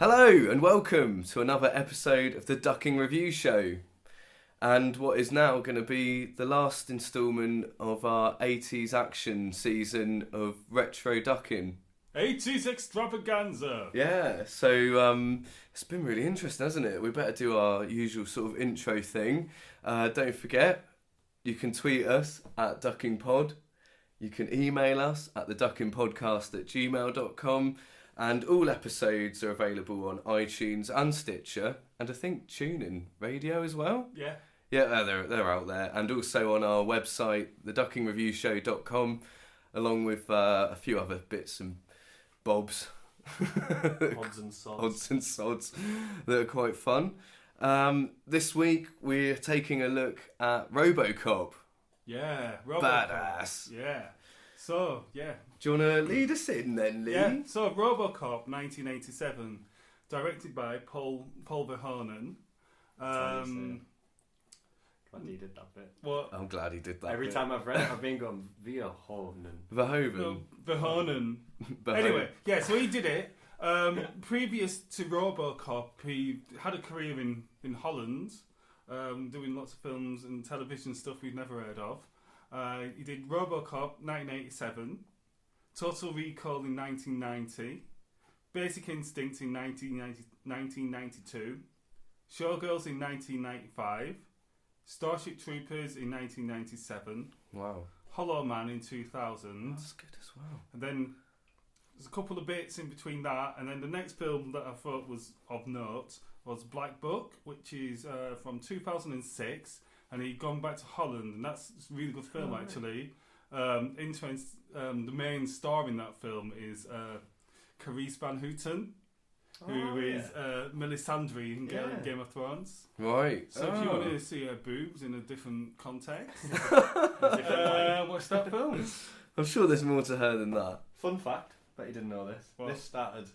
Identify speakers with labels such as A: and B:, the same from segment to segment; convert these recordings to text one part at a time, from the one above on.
A: Hello and welcome to another episode of the Ducking Review Show, and what is now going to be the last instalment of our 80s action season of retro ducking.
B: 80s extravaganza!
A: Yeah, so it's been really interesting, hasn't it? We better do our usual sort of intro thing. Don't forget, you can tweet us at duckingpod, you can email us at theduckingpodcast@gmail.com, and all episodes are available on iTunes and Stitcher, and I think TuneIn Radio as well.
B: Yeah.
A: Yeah, they're out there, and also on our website, theduckingreviewshow.com, along with a few other bits and bobs.
B: Odds and sods
A: that are quite fun. This week we're taking a look at Robocop.
B: Yeah, Robocop.
A: Badass.
B: Yeah. So, yeah.
A: Do you want to lead us in then, Lee?
B: Yeah, so Robocop 1987, directed by Paul Verhoeven.
C: Glad he did that bit.
B: What?
A: I'm glad he did that.
C: Every time I've read it, I've been going Verhoeven.
B: Verhoeven. Anyway, yeah, so he did it. Previous to Robocop, he had a career in Holland, doing lots of films and television stuff we've never heard of. He did Robocop 1987, Total Recall in 1990, Basic Instinct in 1992, Showgirls in 1995, Starship Troopers in 1997.
A: Wow.
B: Hollow Man in 2000.
A: That's good as well.
B: And then there's a couple of bits in between that, and then the next film that I thought was of note was Black Book, which is from 2006, and he'd gone back to Holland, and that's a really good film actually. The main star in that film is Carice Van Houten, who is Melisandre in Game of Thrones.
A: Right.
B: So if you want to see her boobs in a different context, watch that film.
A: I'm sure there's more to her than that.
C: Fun fact, bet you didn't know this.
B: What?
C: This started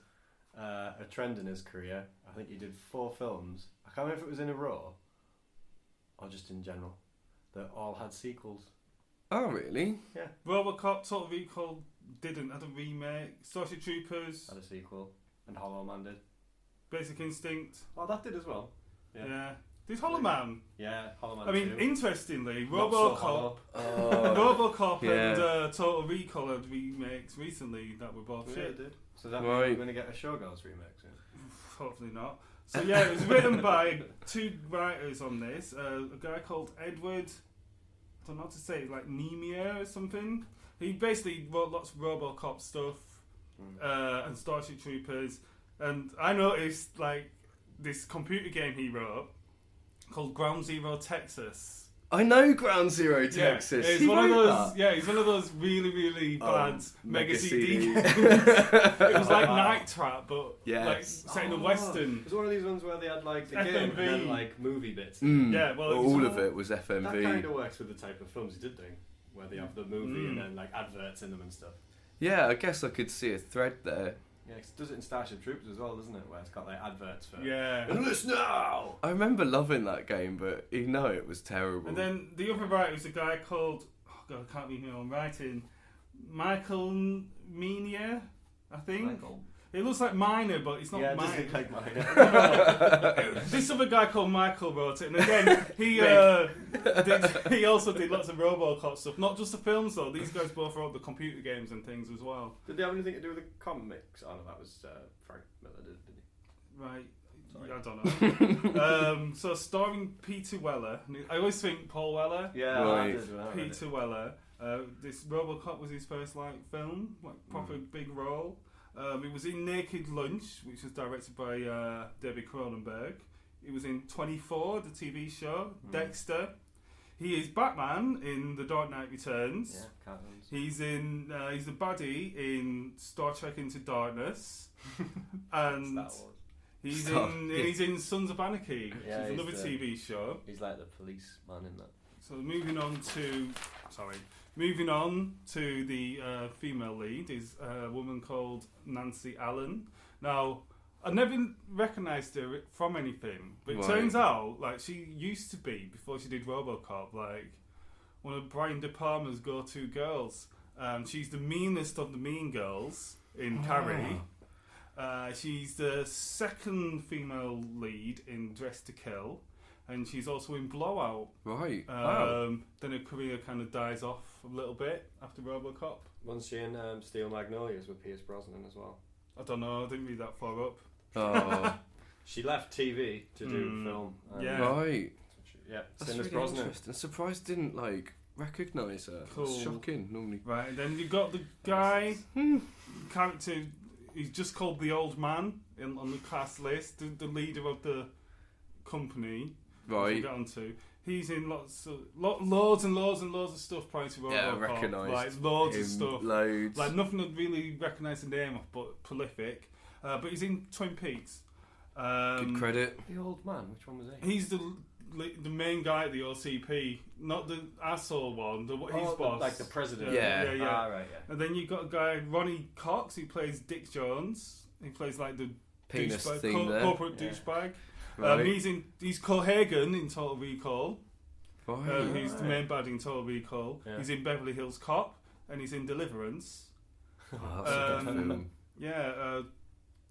C: a trend in his career. I think he did 4 films. I can't remember if it was in a row or just in general, that all had sequels.
A: Oh, really?
C: Yeah.
B: Robocop, Total Recall didn't, had a remake. Starship Troopers,
C: Had a sequel. And Hollow Man did.
B: Basic Instinct.
C: Oh, that did as well.
B: Yeah. Did Hollow Man?
C: Yeah, Hollow Man
B: I mean,
C: too.
B: interestingly,
C: Not so hollow.
B: Robocop
A: Yeah.
B: and Total Recall had remakes recently that were both
C: Yeah,
B: shit.
C: it did. So that
A: Right.
C: means we're going to get a Showgirls remake soon.
B: Hopefully not. So yeah, it was written by 2 writers on this. A guy called Edward, I don't know how to say it, like Nemia or something. He basically wrote lots of Robocop stuff and Starship Troopers. And I noticed like this computer game he wrote called Ground Zero Texas.
A: I know Ground Zero Texas.
B: Yeah, it's
A: He
B: one of
A: wrote
B: those.
A: that?
B: Yeah, it's one of those really, really bad Mega CD games.
A: CD.
B: It was like Night Trap, but
A: Yes.
B: like set in a western.
C: It was one of these ones where they had like the game and
B: FMV.
C: then like movie bits.
B: Yeah, well, it was
A: all of it was
C: That
A: FMV.
C: kind of works with the type of films he did do, where they have the movie and then like adverts in them and stuff.
A: Yeah, I guess I could see a thread there.
C: Yeah, 'cause it does it in Starship Troopers as well, doesn't it? Where it's got like adverts for.
B: Yeah.
C: Enlist now.
A: I remember loving that game, but you know it was terrible.
B: And then the other writer was a guy called, oh God, I can't read my own writing, Michael Menia, I think.
C: Michael.
B: It looks like Miner, but it's not
C: Yeah, it does
B: Miner.
C: look like mine.
B: This other guy called Michael wrote it, and again, he also did lots of Robocop stuff. Not just the films though. These guys both wrote the computer games and things as well.
C: Did they have anything to do with the comics? Oh no, that was Frank Miller, didn't he?
B: Right.
C: Sorry.
B: I don't know. So starring Peter Weller. I always think Paul Weller.
C: Yeah,
A: Right.
C: I did. When I read it.
B: Peter Weller. This Robocop was his first film, proper big role. It was in Naked Lunch, which was directed by David Cronenberg. It was in 24, the TV show. Dexter. He is Batman in The Dark Knight Returns.
C: Yeah, cartoons.
B: He's in. He's the baddie in Star Trek Into Darkness, and
C: Star Wars.
B: he's in Sons of Anarchy, which
C: Yeah,
B: is
C: he's
B: another
C: the-
B: TV show.
C: He's like the policeman in that.
B: So moving on to the female lead is a woman called Nancy Allen. Now, I never recognised her from anything, but it
A: Right.
B: turns out like she used to be, before she did Robocop, like one of Brian De Palma's go-to girls. She's the meanest of the mean girls in Carrie. She's the second female lead in Dress to Kill, and she's also in Blowout.
A: Right.
B: Then her career kind of dies off a little bit after Robocop.
C: Wasn't she in Steel Magnolias with Pierce Brosnan as well?
B: I don't know, I didn't read that far up.
A: Oh.
C: She left TV to do film.
B: Yeah.
A: Right.
C: Yeah,
A: That's
C: same as
A: really
C: Brosnan.
A: interesting. Surprised didn't recognise her.
B: Cool.
A: It's shocking. Normally.
B: Right, and then you've got the guy, character, he's just called the Old Man on the cast list, the leader of the company.
A: Right.
B: We'll get onto. He's in loads and loads of stuff prior to Robocop.
A: Yeah, recognised.
B: Like loads of stuff.
A: Loads.
B: Like nothing I'd really recognise the name of, but prolific. But he's in Twin Peaks.
A: Good credit.
C: The Old Man, which one was he?
B: He's the main guy at the OCP, not the asshole one. His boss,
C: like the president.
A: Yeah.
C: Ah, right, yeah.
B: And then you've got a guy, Ronnie Cox, who plays Dick Jones. He plays like the
A: Penis
B: douchebag,
A: thing there.
B: corporate
C: Yeah.
B: douchebag.
A: Right.
B: He's Cohagen in Total Recall.
A: Right.
B: He's the main bad in Total Recall.
C: Yeah.
B: He's in Beverly Hills Cop, and he's in Deliverance.
A: Oh, that's a good film.
B: Yeah,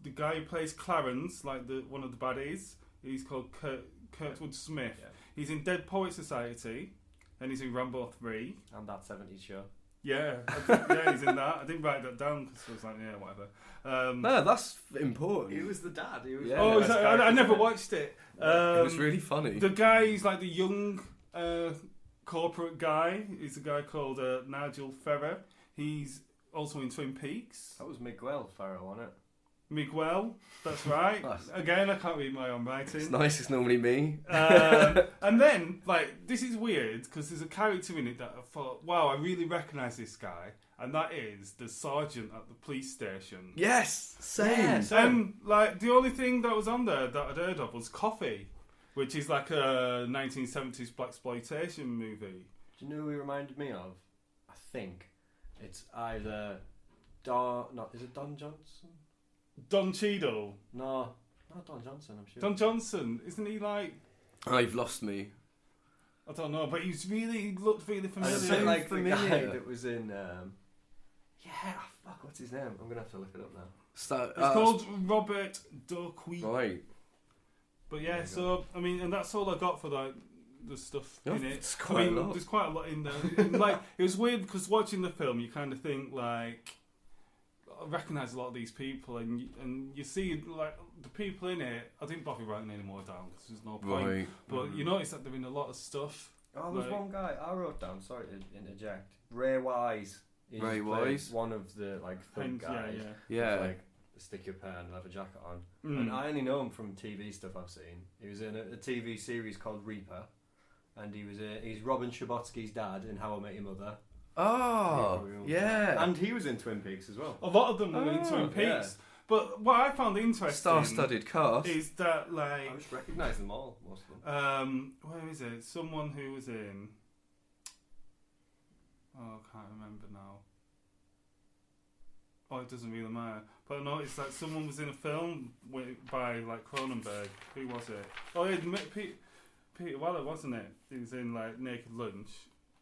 B: the guy who plays Clarence, like one of the baddies, he's called Kurtwood Smith.
C: Yeah.
B: He's in Dead Poet Society, and he's in Rambo 3.
C: And that 70s show.
B: Yeah, he's in that. I didn't write that down because I was like, yeah, whatever.
A: No, that's important.
C: He was the dad. He was
A: Yeah.
B: Oh,
C: the best
B: I never
C: character.
B: watched it.
A: It was really funny.
B: The guy, he's like the young corporate guy. He's a guy called Nigel Ferrer. He's also in Twin Peaks.
C: That was Miguel Farrow, wasn't it?
B: Miguel, that's right.
A: Nice.
B: Again, I can't read my own writing.
A: It's nice. It's normally me.
B: And then, this is weird because there's a character in it that I thought, wow, I really recognise this guy, and that is the sergeant at the police station.
A: Yes. Same.
C: Yeah,
B: And the only thing that was on there that I'd heard of was Coffee, which is like a 1970s blaxploitation movie.
C: Do you know who he reminded me of? I think it's either is it Don Johnson?
B: Don Cheadle.
C: No, not Don Johnson, I'm sure.
B: Don Johnson, isn't he like?
A: Oh, you've lost me.
B: I don't know, but he looked really familiar.
C: I feel like
A: familiar.
C: the guy that was in. What's his name? I'm gonna have to look it up now.
B: It's called Robert Doquy.
A: Right.
B: But yeah, so I mean, and that's all I got for the stuff
A: Yeah,
B: in it.
A: it's quite a lot.
B: There's quite a lot in there. It was weird because watching the film, you kind of think I recognise a lot of these people, and you see the people in it. I didn't bother writing any more down because there's no point.
A: Right.
B: But you notice that they're in a lot of stuff.
C: Oh, there's one guy I wrote down. Sorry to interject. Ray Wise. He
A: Ray
C: plays
A: Wise?
C: one of the thug guys.
A: Yeah.
C: With, the stick your pen and have a jacket on.
B: Mm.
C: And I only know him from TV stuff I've seen. He was in a TV series called Reaper, and he's Robin Schabotsky's dad in How I Met Your Mother.
A: Oh, yeah.
C: And he was in Twin Peaks as well.
B: A lot of them were in Twin Peaks.
C: Yeah.
B: But what I found interesting
A: Star-studded cast.
B: is that
C: I just recognise them all, most of them.
B: where is it? Someone who was in. Oh, I can't remember now. Oh, it doesn't really matter. But no, it's like someone was in a film by Cronenberg. Who was it? Oh, yeah, Peter Weller, wasn't it? He was in Naked Lunch.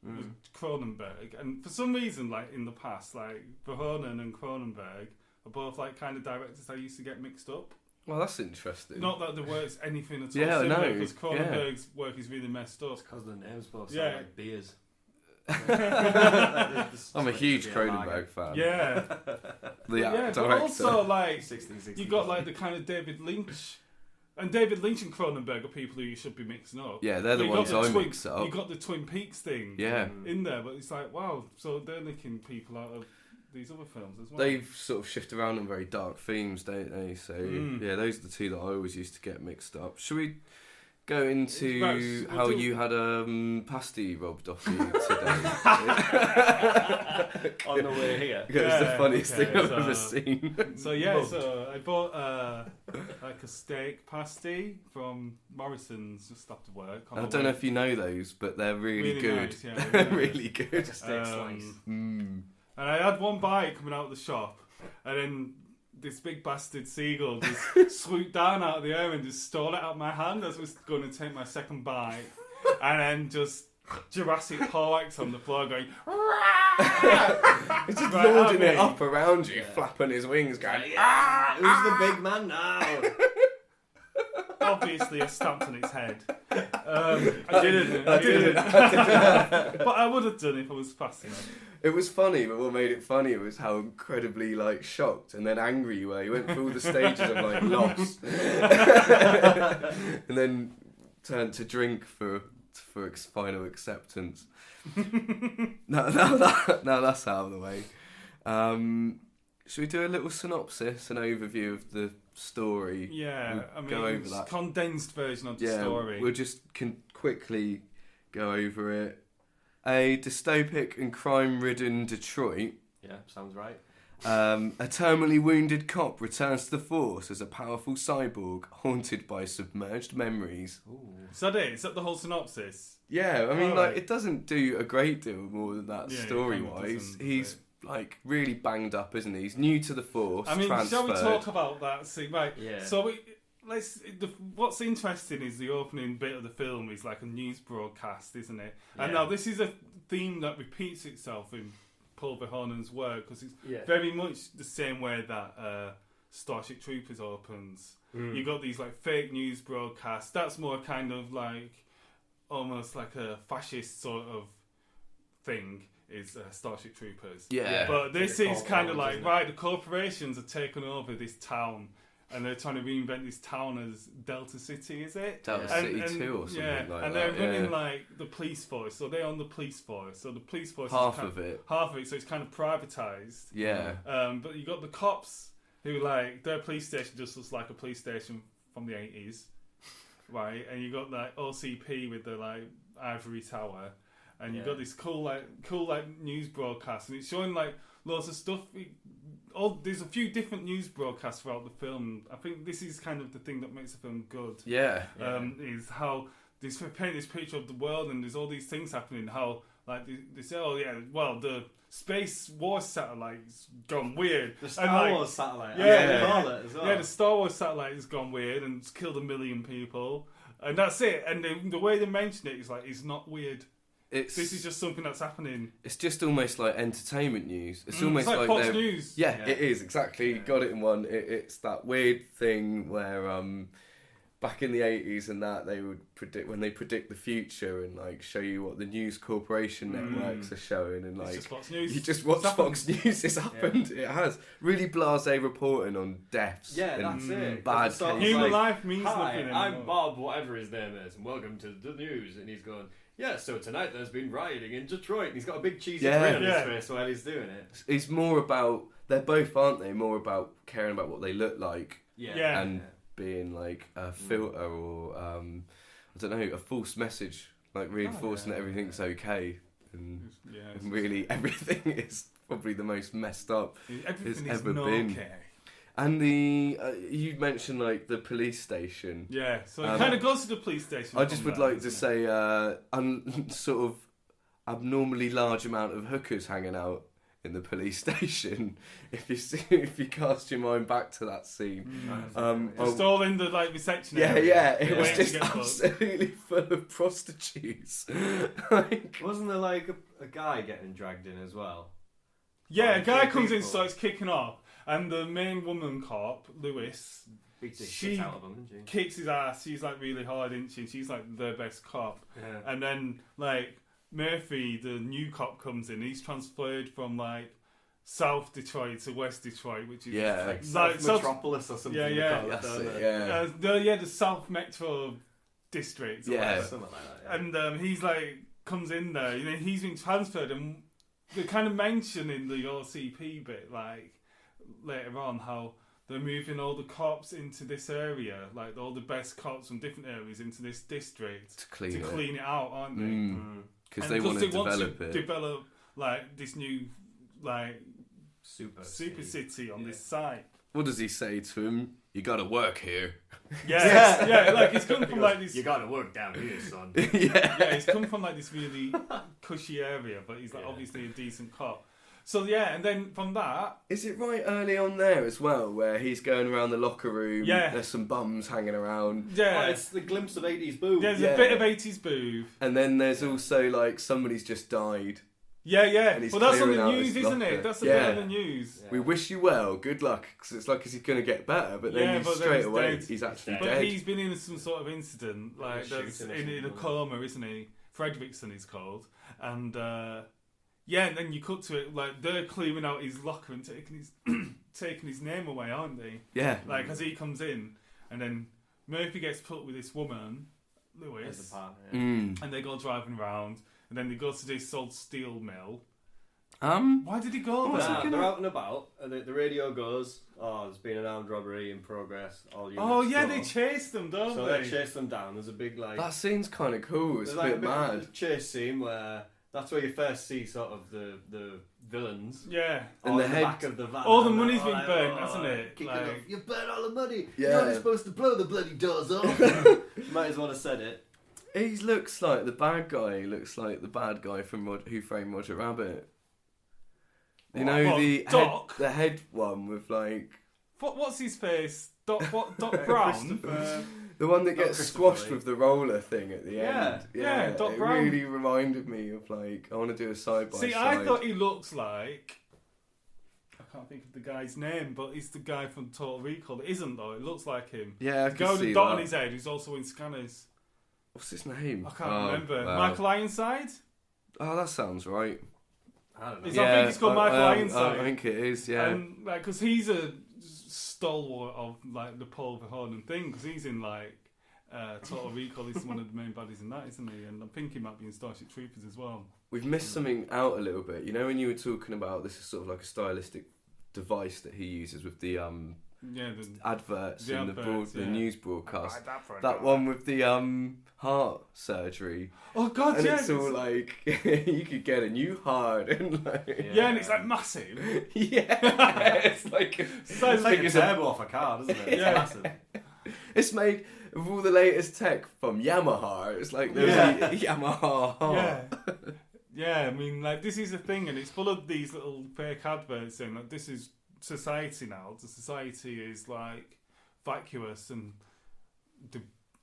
B: It was Cronenberg, and for some reason, in the past, Verhoeven and Cronenberg are both kind of directors I used to get mixed up.
A: Well, that's interesting.
B: Not that the work's anything at all
A: Yeah,
B: similar,
A: no,
B: because Cronenberg's work is really messed up.
C: Because the names both
B: Yeah.
C: sound like beers.
A: I'm a huge Cronenberg fan.
B: Yeah,
A: The
B: but
A: director.
B: also
C: 1660.
B: you got the kind of David Lynch, and David Lynch and Cronenberg are people who you should be mixing up.
A: Yeah, they're the
B: You
A: ones
B: got the
A: I
B: Twin-
A: mix up.
B: You got the Twin Peaks thing
A: Yeah.
B: in there, but it's wow, so they're nicking people out of these other films as well.
A: They've sort of shifted around on very dark themes, don't they? So, yeah, those are the two that I always used to get mixed up. Should we go into
B: Right,
A: how you had a pasty robbed off you today?
C: On the way here.
A: It was the funniest
B: okay,
A: thing I've
B: so-
A: ever seen.
B: So yeah, so I bought a steak pasty from Morrison's just after work.
A: I don't know if you know those, but they're really good.
B: Nice, yeah,
A: They're
B: really
A: really
C: Like
A: good.
C: a steak slice.
A: Mm.
B: And I had one bite coming out of the shop, and then this big bastard seagull just swooped down out of the air and just stole it out of my hand as I was going to take my second bite, and then just Jurassic Parks on the floor going, "Rah!"
A: He's just lording it up around you, flapping his wings, going,
C: Who's the big man now?
B: Obviously, I stamped on its head. I didn't. But I would have done if I was fast enough.
A: It was funny, but what made it funny was how incredibly like shocked and then angry you were. You went through all the stages of like loss, and then turned to drink for final acceptance. now that's out of the way. Should we do a little synopsis, an overview of the story?
B: Yeah,
A: we'll go over that.
B: Condensed version of the story.
A: We'll just quickly go over it. A dystopic and crime-ridden Detroit.
C: Yeah, sounds right.
A: A terminally wounded cop returns to the force as a powerful cyborg haunted by submerged memories.
B: Ooh. Is that it? Is that the whole synopsis?
A: Yeah, I mean, it doesn't do a great deal more than that story-wise. He's like really banged up, isn't he? He's new to the force.
B: I mean,
A: transferred.
B: Shall we talk about that scene? Right.
C: Yeah.
B: So what's interesting is the opening bit of the film is like a news broadcast, isn't it? Yeah. And now this is a theme that repeats itself in Paul Verhoeven's work because it's very much the same way that Starship Troopers opens. You got these like fake news broadcasts. That's more kind of like almost like a fascist sort of thing. Is Starship Troopers.
A: Yeah.
B: But this is kind of like, right, the corporations have taken over this town and they're trying to reinvent this town as Delta City, is it?
A: Delta City 2 or something like that.
B: And they're running like the police force, so they own the police force. So the police force
A: half
B: is
A: of it,
B: so it's kind of privatised.
A: Yeah.
B: But you got the cops who like, their police station just looks like a police station from the 80s, right? And you got like OCP with the like ivory tower. And you've got this cool news broadcast, and it's showing like lots of stuff. There's a few different news broadcasts throughout the film. I think this is kind of the thing that makes the film good.
A: Yeah.
B: Is how they paint this picture of the world, and there's all these things happening. How like they say, the space war satellite's gone weird.
C: The Star Wars satellite.
B: The Star Wars satellite has gone weird and it's killed 1 million people, and that's it. And the way they mention it is like it's not weird. This is just something that's happening.
A: It's just almost like entertainment news. It's almost
B: like Fox News.
A: Yeah, it is, exactly. You got it in one. It's that weird thing where back in the 80s and that they would predict the future and like show you what the news corporation networks are showing, and like
B: just Fox News.
A: You just watch Fox News. It's happened. It has really blasé reporting on deaths.
C: Yeah, that's it.
A: Bad
B: human life means
C: Hi,
B: nothing anymore.
C: I'm Bob, whatever his name is, and welcome to the news. And he's going, yeah, so tonight there's been rioting in Detroit. And he's got a big cheesy grin on his face while he's doing it.
A: It's more about, they're both, aren't they? More about caring about what they look like.
B: Yeah.
A: And being like a filter or, I don't know, a false message. Like reinforcing that everything's okay. And really everything is probably the most messed up it's ever been.
B: Okay.
A: And you mentioned like the police station.
B: Yeah, so it kind of goes to the police station.
A: I just would like to say, sort of abnormally large amount of hookers hanging out in the police station. If you cast your mind back to that scene,
B: just all in the like reception.
A: It was just absolutely full of prostitutes.
C: Wasn't there like a guy getting dragged in as well?
B: Yeah, a guy comes in, starts kicking off. And the main woman cop, Lewis, she kicks his ass. She's like really hard, isn't she? She's like the best cop. Yeah. And then like Murphy, the new cop, comes in. He's transferred from like South Detroit to West Detroit, which is
C: like Metropolis or something.
B: The South Metro District. Something like that. Yeah. And he's like comes in there. You know, he's been transferred, and they kind of mention in the OCP bit like. Later on, how they're moving all the cops into this area, like all the best cops from different areas into this district
A: to clean
B: it out, aren't they?
A: Because they want to
B: develop like this new like super city on this site.
A: What does he say to him? You got to work here.
B: Yeah, like he's come from like this.
C: You got to work down here, son.
B: He's come from like this really cushy area, but he's like obviously a decent cop. So and then from that...
A: Is it right early on there as well, where he's going around the locker room, there's some bums hanging around?
B: Yeah.
C: It's the glimpse of 80s boob.
B: There's a bit of 80s boob.
A: And then there's also, like, somebody's just died.
B: Yeah.
A: he's
B: Well, that's on
A: clearing
B: the
A: out
B: news,
A: his
B: isn't
A: locker.
B: it? That's the bit on the news.
C: Yeah.
A: We wish you well, good luck, because it's like, is he going to get better? But then
B: but
A: straight
B: he's
A: away,
B: dead.
A: he's actually
B: But
A: dead.
B: he's been in some sort of incident, like that's in a coma, isn't he? Fredrickson is called, and and then you cut to it like they're clearing out his locker and taking his name away, aren't they?
A: Yeah.
B: Like as he comes in, and then Murphy gets put with this woman, Lewis, and they go driving around, and then they go to this old steel mill. Why did he go there?
C: They're out and about, and the radio goes, there's been an armed robbery in progress. All
B: They chase them, don't
C: so
B: they?
C: they chase them down. There's a big
A: That scene's kind of cool. It's a bit mad.
C: A chase scene where that's where you first see sort of the villains.
B: Yeah.
A: And the
C: back of the van.
B: All the money's been burnt, hasn't it?
C: You burnt all the money.
A: Yeah.
C: You're not supposed to blow the bloody doors off. Might as well have said it.
A: He looks like the bad guy. He looks like the bad guy from Who Framed Roger Rabbit. You know, the head one with like...
B: What's his face? Doc Brown?
A: The one that gets squashed with the roller thing at the end.
B: Yeah, Doc
A: it
B: Brown.
A: really reminded me of like, I want to do a side by side.
B: See, I thought he looks like... I can't think of the guy's name, but he's the guy from Total Recall. It isn't though, it looks like him.
A: Yeah, I
B: the
A: can
B: guy with
A: see
B: the dot
A: that.
B: on his head who's also in Scanners.
A: What's his name?
B: I can't remember.
A: Wow.
B: Michael Ironside?
A: Oh, that sounds right.
C: I don't know.
B: I think it's called Michael Ironside.
A: I think it is, yeah.
B: And like, because he's a stalwart of like the Paul Verhoeven thing, because he's in like Total Recall. He's one of the main baddies in that, isn't he? And I think he might be in Starship Troopers as well.
A: We've missed something out a little bit. You know, when you were talking about this is sort of like a stylistic device that he uses with the adverts and the news broadcast. That one with the heart surgery.
B: Oh God,
A: and it's all like you could get a new heart and like
B: and it's like massive.
A: It's like
C: it's like a turbo off a car, doesn't it? It's massive.
A: It's made with all the latest tech from Yamaha. It's like there's a Yamaha heart.
B: Yeah, I mean, like this is a thing, and it's full of these little fake adverts saying like this is society now. The society is like vacuous and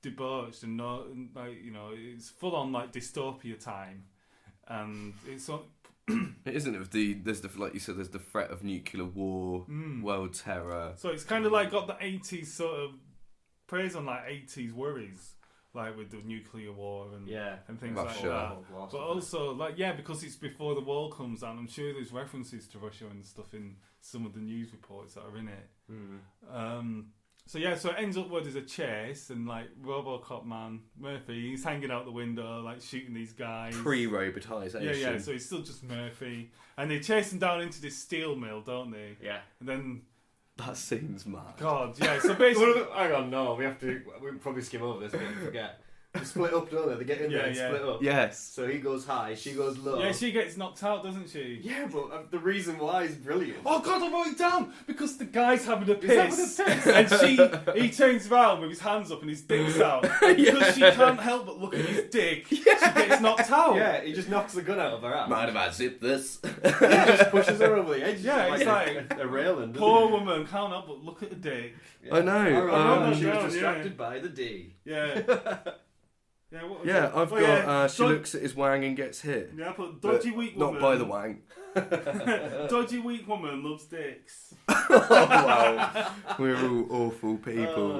B: debauched and not like it's full on like dystopia time, and it's on.
A: It isn't of there's the like you said there's the threat of nuclear war, world terror.
B: So it's kind of like got the 80s sort of praise on like 80s worries, like with the nuclear war and things like that. But also like because it's before the wall comes down, I'm sure there's references to Russia and stuff in some of the news reports that are in it. So it ends up where there's a chase and like Robocop man Murphy, he's hanging out the window like shooting these guys.
A: Pre-robotisation.
B: Yeah. So he's still just Murphy, and they chase him down into this steel mill, don't they?
C: Yeah.
B: And then
A: that seems mad.
B: God, yeah. So basically,
C: hang on, no, we'll probably skim over this. But forget. They split up, don't they? They get in there and split up.
A: Yes.
C: So he goes high, she goes low.
B: Yeah, she gets knocked out, doesn't she?
C: Yeah, but the reason why is brilliant.
B: Oh God, I wrote it down because the guy's having a piss, and he turns around with his hands up and his dick's out because she can't help but look at his dick. She gets knocked out.
C: Yeah, he just knocks the gun out of her hand.
A: Mind if I zip this?
C: He just pushes her over the edge.
B: Yeah, it's like
C: a railing.
B: Poor woman can't help but look at the dick.
A: Yeah. I know.
C: She was distracted by the D.
B: Yeah.
A: I've got. She looks at his wang and gets hit.
B: Yeah, but dodgy weak woman.
A: Not by the wang.
B: Dodgy weak woman loves dicks.
A: Oh wow, we're all awful people.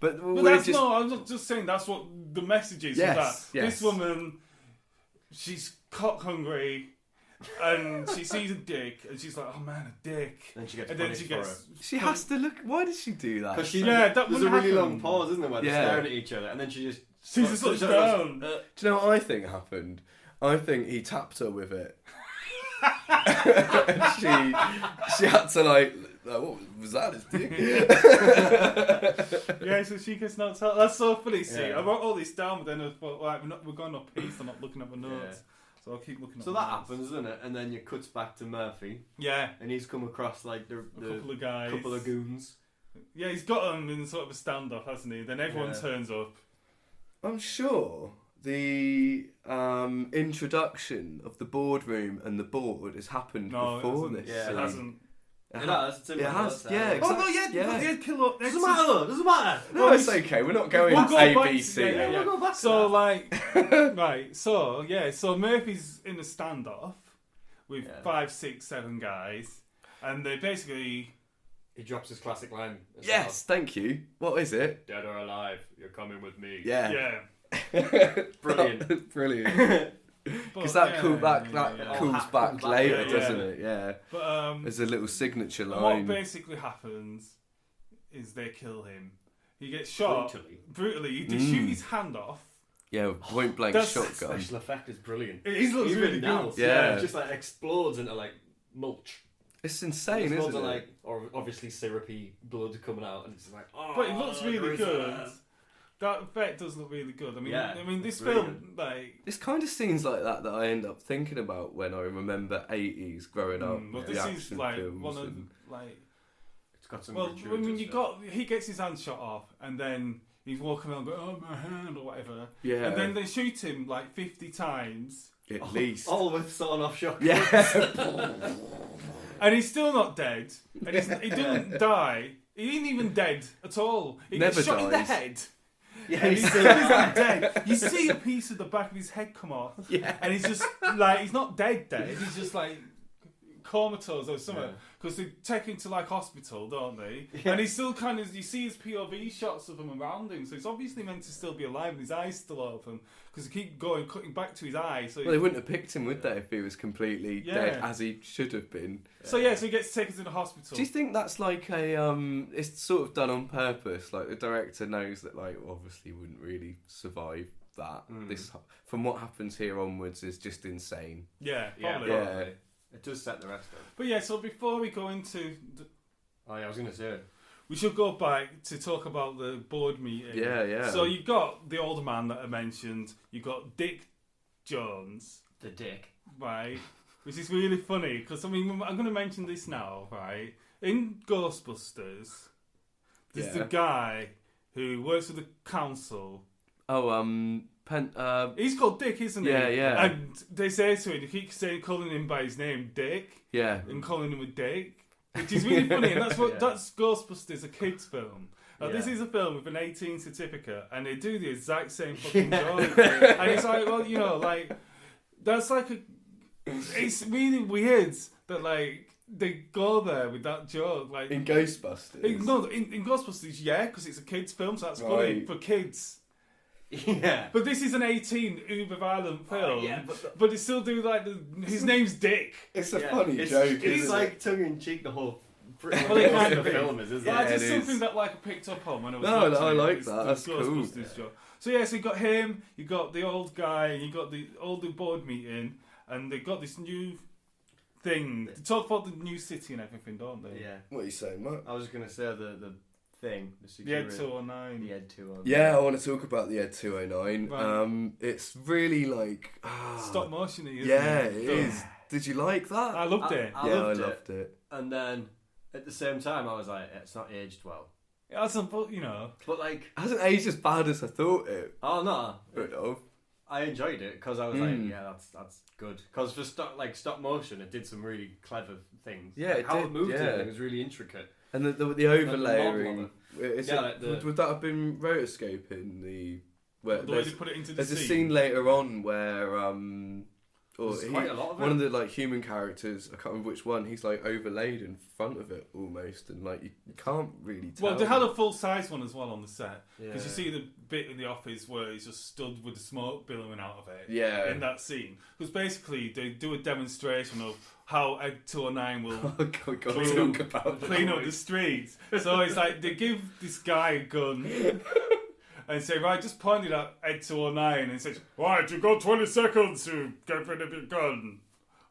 A: But
B: that's I'm just saying that's what the message is.
A: Yes.
B: This woman, she's cock hungry. And she sees a dick, and she's like, "Oh man, a dick!"
C: And she gets punished for it.
A: She has to look. Why does she do that?
C: Because there's a really long pause, isn't there, where they're staring at each other, and then she just
B: she's just down.
A: Do you know what I think happened? I think he tapped her with it, and she had to like, what was that? His dick?
B: Yeah, so she gets knocked out. That's so funny. See, I wrote all this down, but then I thought, we're going off piece. I'm not looking at my notes. Yeah. So I'll keep looking at
C: that happens, doesn't it? And then you cuts back to Murphy.
B: Yeah.
C: And he's come across like a
B: couple of guys.
C: Couple of goons.
B: Yeah, he's got them in sort of a standoff, hasn't he? Then everyone turns up.
A: I'm sure the introduction of the boardroom and the board has happened before this.
B: Yeah, it hasn't.
C: It has.
A: It has. Yeah.
B: Exactly. Oh no! Yeah. Kill up.
C: Doesn't matter.
A: No, it's okay. We're not going ABC.
B: We'll go back. So like, right. So Murphy's in a standoff, with 5, 6, 7 guys, and they basically.
C: He drops his classic line.
A: Yes, thank you. What is it?
C: Dead or alive, you're coming with me.
A: Yeah.
C: Brilliant.
A: Brilliant. Because that cools back later, doesn't it? Yeah.
B: But
A: there's a little signature line.
B: What basically happens is they kill him. He gets shot brutally. They shoot his hand off.
A: Yeah, point blank shotgun.
C: Special effect is brilliant.
B: It looks really
C: now,
B: good.
C: Yeah, it just like explodes into like mulch.
A: It's insane, isn't it?
C: Like, or obviously syrupy blood coming out, and it's like, oh.
B: But it looks really good. That effect does look really good. I mean, this film, like...
A: It's kind of scenes like that I end up thinking about when I remember 80s growing up.
B: Well,
A: the
B: this
A: action
B: is like
A: films
B: one of,
A: and...
B: like...
C: It's got some
B: he gets his hand shot off, and then he's walking around going, oh, my hand, or whatever.
A: Yeah.
B: And then they shoot him like 50 times.
A: At least.
C: All with sawn off shotguns.
A: Yeah.
B: And he's still not dead. And he didn't die. He ain't even dead at all. He
A: Never
B: gets shot
A: dies.
B: in the head.
C: Yeah,
B: And
C: he's
B: still isn't dead. You see a piece of the back of his head come off.
A: Yeah.
B: And he's just like, he's not dead. He's just like comatose or something. Because they take him to like hospital, don't they? Yeah. And he's still kind of, you see his POV shots of him around him. So he's obviously meant to still be alive and his eyes still open. Because they keep cutting back to his eye. So
A: well, they wouldn't have picked him, would they, if he was completely dead, as he should have been.
B: So so he gets taken to the hospital.
A: Do you think that's like a, it's sort of done on purpose? Like the director knows that, like, obviously wouldn't really survive that. This, from what happens here onwards, is just insane.
B: Yeah, probably.
A: Yeah.
C: It does set the rest up.
B: But yeah, so before we go into...
C: I was going to say...
B: We should go back to talk about the board meeting.
A: Yeah.
B: So you've got the older man that I mentioned. You've got Dick Jones.
C: The dick.
B: Right. Which is really funny, because, I mean, I'm going to mention this now, right? In Ghostbusters, there's the guy who works for the council.
A: Oh,
B: he's called Dick, isn't he?
A: Yeah.
B: And they say to him, they keep calling him by his name, Dick.
A: Yeah.
B: And calling him a dick. Which is really funny, and that's Ghostbusters, a kids' film. This is a film with an 18 certificate, and they do the exact same fucking joke. And it's like, well, you know, like, that's like it's really weird that, like, they go there with that joke. Like
A: in Ghostbusters?
B: In Ghostbusters, yeah, because it's a kids' film, so that's funny for kids.
C: Yeah.
B: But this is an 18 uber violent film.
C: Yeah,
B: but they still do like his name's Dick.
A: It's a funny joke.
C: It's like tongue in cheek the whole
B: well, it kind of
C: film is, isn't
B: it?
C: It's
B: just something that like I picked up on when I was
A: watching
B: it.
A: I like that. That's cool.
B: Joke. So yeah, so you got him, you got the old guy, and you got the board meeting, and they got this new thing to talk about the new city and everything, don't they?
C: Yeah.
A: What are you saying, Matt?
C: I was going to say the thing.
B: The Ed 209.
C: The Ed 209.
A: Yeah, I want to talk about the Ed 209.
B: Right.
A: It's really like...
B: stop motion-y, isn't
A: it is. Did you like that?
B: I loved it.
A: I loved it.
C: And then, at the same time, I was like, it's not aged well.
B: It hasn't, but, you know...
C: But, like...
A: It hasn't aged as bad as I thought it
C: Oh, no.
A: would have.
C: I enjoyed it, because I was like, yeah, that's good. Because for stop motion, it did some really clever things.
A: Yeah,
C: like how
A: did,
C: it moved
A: yeah.
C: it was really intricate.
A: And the overlaying...
C: Would
A: would that have been rotoscoping?
B: The way they put it into the
A: There's a scene later on where...
C: quite a lot of it.
A: One of the like human characters, I can't remember which one, he's like overlaid in front of it almost, and like you can't really tell.
B: Well, they had a full size one as well on the set, because
C: Yeah.
B: you see the bit in the office where he's just stood with the smoke billowing out of it.
A: Yeah.
B: In that scene, because basically they do a demonstration of how Ed 209 will clean up the streets. So it's like they give this guy a gun. And say, right, just point it at Ed 209 and says, right, you've got 20 seconds to get rid of your gun.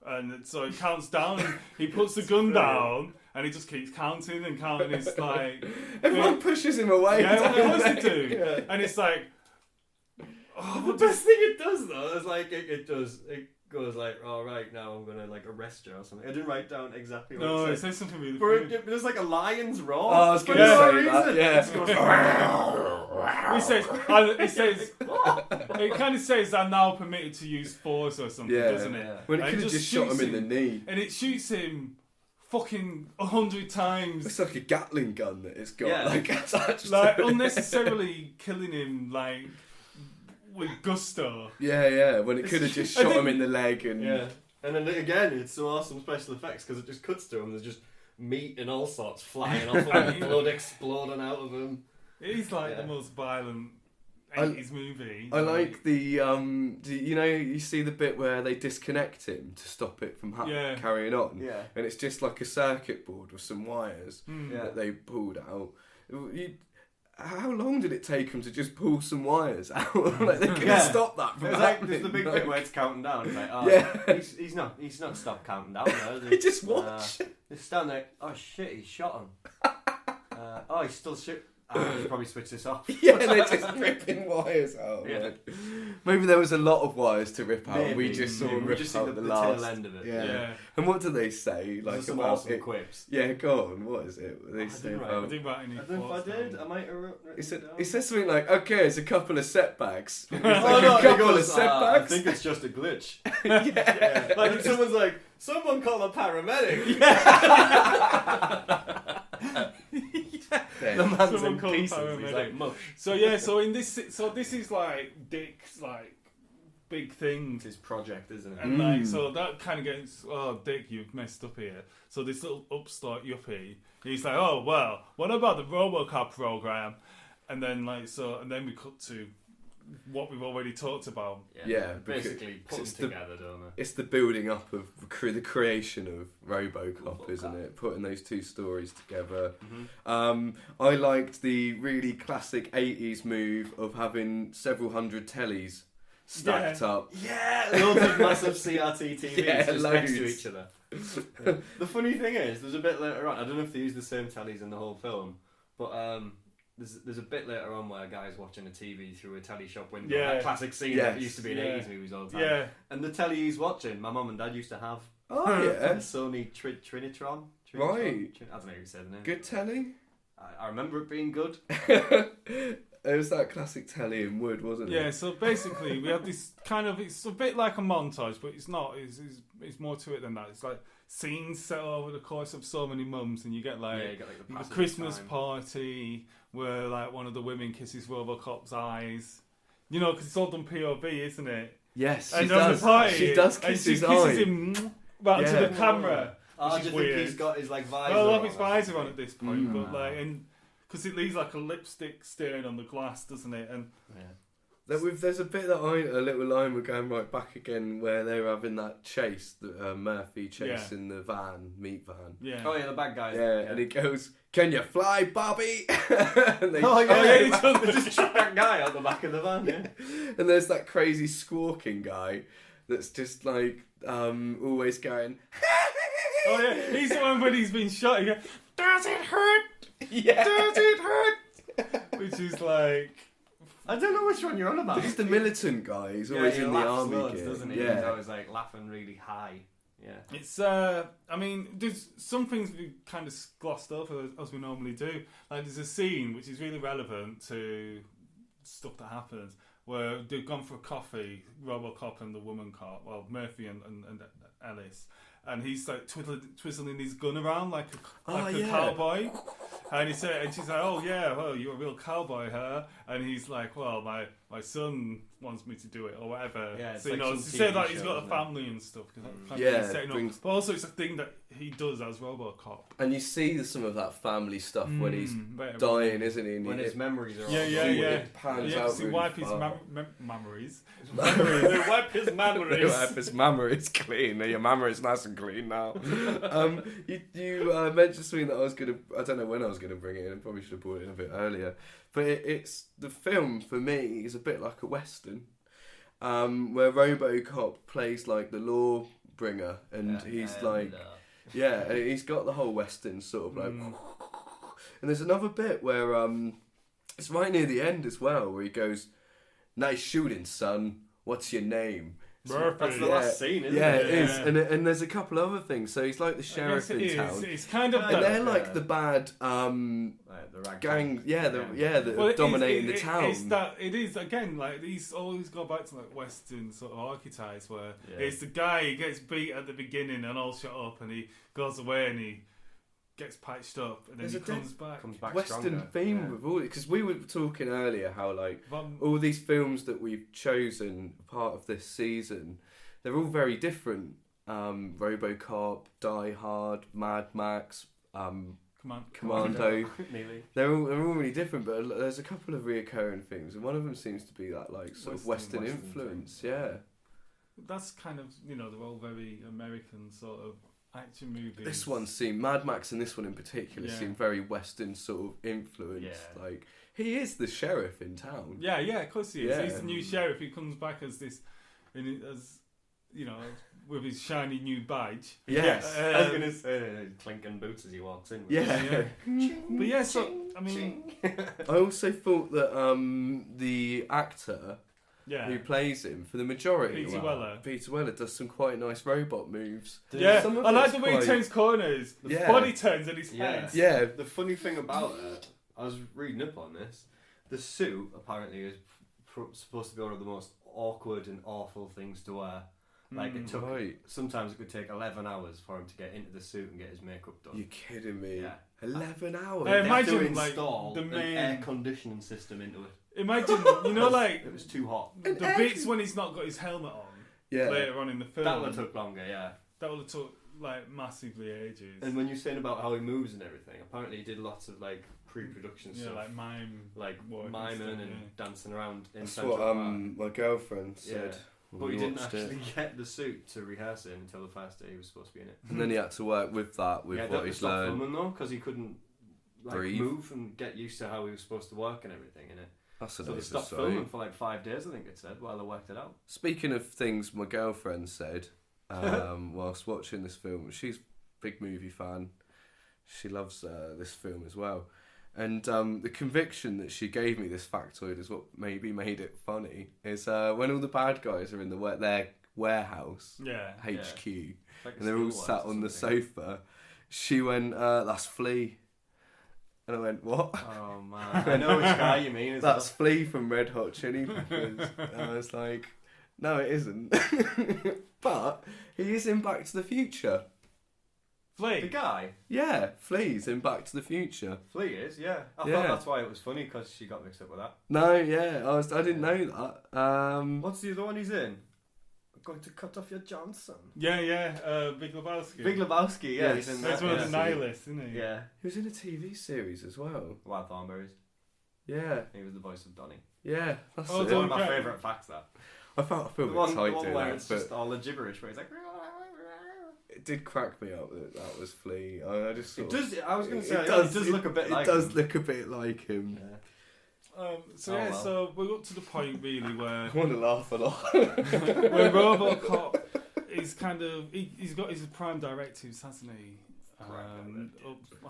B: And so it counts down, and he puts the gun down, and he just keeps counting and counting. It's like...
A: Everyone pushes him away.
B: Yeah, of course they do. Yeah. And it's like...
C: the best thing it does, though, is like, it goes like, all right, now I'm going to like arrest you or something. I didn't write down exactly what
B: it
C: said.
B: says something really funny.
C: There's like a lion's roar.
A: Oh, I was going to say that,
B: It kind of says, I'm now permitted to use force or something, doesn't it?
A: When it could have just shot him in the knee.
B: And it shoots him fucking 100 times.
A: It's like a Gatling gun that it's got.
C: Yeah.
A: Like, attached
B: like
A: to it.
B: unnecessarily killing him, like... with gusto.
A: Yeah. When it could have just shot him in the leg and
C: And then again, it's some awesome special effects because it just cuts to him. There's just meat and all sorts flying off of him, blood exploding out of him.
B: It is like the most violent 80s movie.
A: I like the you see the bit where they disconnect him to stop it from carrying on, and it's just like a circuit board with some wires that they pulled out. How long did it take him to just pull some wires out? Like they couldn't stop that from happening.
C: There's the big bit where it's counting down. It's like, he's not stopped counting down.
A: They just watch.
C: They stand there. Oh shit, he shot him. He's still shooting. I should probably switch this off.
A: Yeah, they're just ripping wires out. Yeah. Like, maybe there was a lot of wires to rip out.
C: Maybe,
A: we just saw them rip out the last
C: tail end of it.
A: Yeah. And what do they say? Like
C: some
A: about
C: awesome quips.
A: Yeah, go on. What is it? What
B: I didn't write any. I don't know if I did.
C: I might have written
A: it says something like, "Okay, it's a couple of setbacks." It's
C: like a couple of setbacks. I think it's just a glitch.
A: Yeah.
C: Like if someone's like, "Someone call a paramedic." The man's in pieces. He's like mush.
B: So this is like Dick's like big thing.
C: It's his project, isn't it?
B: And like so that kind of gets, Dick, you've messed up here. So this little upstart yuppie, he's like, oh well, what about the Robocop program? And then and then we cut to what we've already talked about.
A: Yeah,
C: basically put them together, don't they?
A: It's the building up of the creation of Robocop, isn't it? Putting those two stories together. Mm-hmm. I liked the really classic 80s move of having several hundred tellies stacked up.
C: Yeah, loads of massive CRT TVs just
A: loads.
C: next to each other. The funny thing is, there's a bit later on, I don't know if they use the same tellies in the whole film, but there's a bit later on where a guy's watching a TV through a telly shop window.
B: Yeah.
C: That classic scene that used to be in 80s movies all the time.
B: Yeah.
C: And the telly he's watching, my mum and dad used to have.
A: Oh, yeah.
C: Sony Trinitron.
A: Right.
C: I don't know who said the name.
A: Good telly?
C: I remember it being good.
A: It was that classic telly in wood, wasn't it?
B: Yeah, so basically we have this kind of, it's a bit like a montage, but it's not. It's more to it than that. It's like scenes set over the course of so many months, and you get like, the Christmas party where like one of the women kisses Robocop's eyes. You know, because it's all done POV, isn't it?
A: Yes,
B: she does. The party,
A: she does kiss his eye.
B: And she kisses him back to the camera.
C: Which is weird. He's got his like visor.
B: Well, I love his visor on at this point, but like, because it leaves like a lipstick stain on the glass, doesn't it? And
A: there's a bit that a little line we're going right back again where they were having that chase, the Murphy chase in the meat van.
B: Yeah.
C: Oh yeah, the bad guys.
A: Yeah, and he goes, "Can you fly, Bobby?" And they
C: they just chuck that guy out the back of the van. Yeah.
A: And there's that crazy squawking guy that's just like always going.
B: Oh yeah, he's the one when he's been shot. He goes, "Does it hurt?
A: Yeah.
B: Does it hurt?" Which is like,
C: I don't know which one you're on about.
A: He's the militant guy. He's always in the army
C: loads, doesn't he?
A: Yeah.
C: He's always like laughing really high. Yeah.
B: It's I mean, there's some things we kind of glossed over as we normally do. Like there's a scene which is really relevant to stuff that happens where they've gone for a coffee, Robocop and the woman cop, well Murphy and Ellis. And he's like twizzling his gun around like a cowboy, and she's like, "Oh yeah, well you're a real cowboy, huh?" And he's like, "Well, my son wants me to do it or whatever."
C: Yeah,
B: so
C: like
B: to say that he's got a family and stuff. But also it's a thing that he does as Robocop.
A: And you see some of that family stuff when he's dying, isn't he? And
C: when his memories are all
A: it pans out
B: he
A: really
B: wipe his
A: far.
B: memories.
C: They wipe his memories.
A: They wipe his memories clean. Your memory's nice and clean now. You mentioned something that I don't know when I was going to bring it in. I probably should have brought it in a bit earlier. But it's the film for me is a bit like a western, where Robocop plays like the law bringer, and he's like, he's got the whole western sort of like. And there's another bit where it's right near the end as well, where he goes, "Nice shooting, son. What's your name?"
C: That's the last scene, isn't it?
A: Yeah, it is. And there's a couple other things. So he's like the sheriff in town.
B: It's kind of,
A: and they're like the bad
C: the
A: gang. They're dominating the town.
B: It is again like these always go back to like Western sort of archetypes where it's the guy who gets beat at the beginning and all shut up, and he goes away and he gets patched up, and then he comes back
A: Western
C: stronger.
A: theme with all it, because we were talking earlier how like all these films that we've chosen part of this season, they're all very different, Robocop, Die Hard, Mad Max,
B: Commando.
C: Nearly.
A: They're all really different, but there's a couple of reoccurring things, and one of them seems to be that like sort of Western influence.
C: thing.
A: Yeah.
B: That's kind of, they're all very American sort of action movies.
A: This one seemed, Mad Max and this one in particular seemed very Western sort of influence.
C: Yeah.
A: Like, he is the sheriff in town.
B: Yeah, of course he is.
A: Yeah.
B: He's the new sheriff. He comes back as this, with his shiny new badge.
A: Yes.
C: I was going to say, clinking boots as he walks in.
A: Yeah.
B: But yeah, so, I mean...
A: I also thought that the actor who plays him, for the majority, Peter Weller does some quite nice robot moves.
B: Yeah, I like the way he turns corners. The body turns in his head.
A: Yeah.
C: The funny thing about it, I was reading up on this, the suit apparently is supposed to be one of the most awkward and awful things to wear. Like it took, sometimes it could take 11 hours for him to get into the suit and get his makeup done.
A: You're kidding me?
C: Yeah.
A: 11 hours?
C: They have to
B: Imagine,
C: install
B: the main...
C: an air conditioning system into it.
B: Imagine,
C: it was too hot.
B: The bits when he's not got his helmet on, later on in the film.
C: That would have took longer, yeah.
B: That would have took, massively ages.
C: And when you're saying about how he moves and everything, apparently he did lots of, pre-production stuff.
B: like miming
C: and dancing around in
A: That's
C: Central
A: what
C: Park.
A: my girlfriend said.
C: But he didn't actually get the suit to rehearse it until the first day he was supposed to be in it.
A: And then he had to work with that, what he's learned.
C: Filming though, because he couldn't
A: breathe,
C: move and get used to how he was supposed to work and everything in it.
A: So
C: they stopped filming for 5 days, I think it said, while they worked it out.
A: Speaking of things my girlfriend said whilst watching this film, she's a big movie fan. She loves this film as well. And the conviction that she gave me, this factoid, is what maybe made it funny, is when all the bad guys are in their warehouse, HQ, and they're all sat on the sofa, she went, that's Flea. And I went, what?
C: Oh man, I know which guy you mean.
A: That's Flea from Red Hot Chili Peppers. And I was like, no it isn't. But he is in Back to the Future.
B: Flea?
C: The guy?
A: Yeah, Flea's in Back to the Future.
C: Flea is, yeah. I thought that's why it was funny, because she got mixed up with that.
A: No, I didn't know that.
C: What's the other one he's in? I'm going to cut off your Johnson.
B: Yeah, Big Lebowski.
C: Big Lebowski, yeah.
A: Yes.
C: He's in
B: That's one of the nihilists, isn't he?
C: Yeah.
A: He was in a TV series as well.
C: Wild Thornberries.
A: Yeah.
C: He was the voice of Donnie.
A: Yeah, that's
B: Oh,
A: it.
C: One of my favourite facts, that.
A: I felt
C: the one
A: excited.
C: where it's just all the gibberish, where he's like...
A: It did crack me up that was Flea. I just
C: it
A: sort
C: does. I was going to say
A: it does
C: look a bit like him.
A: It does look a bit like him.
C: Yeah.
B: So we're up to the point really where
A: I want to laugh a lot.
B: where Robocop is kind of he's got his prime directives, hasn't he? I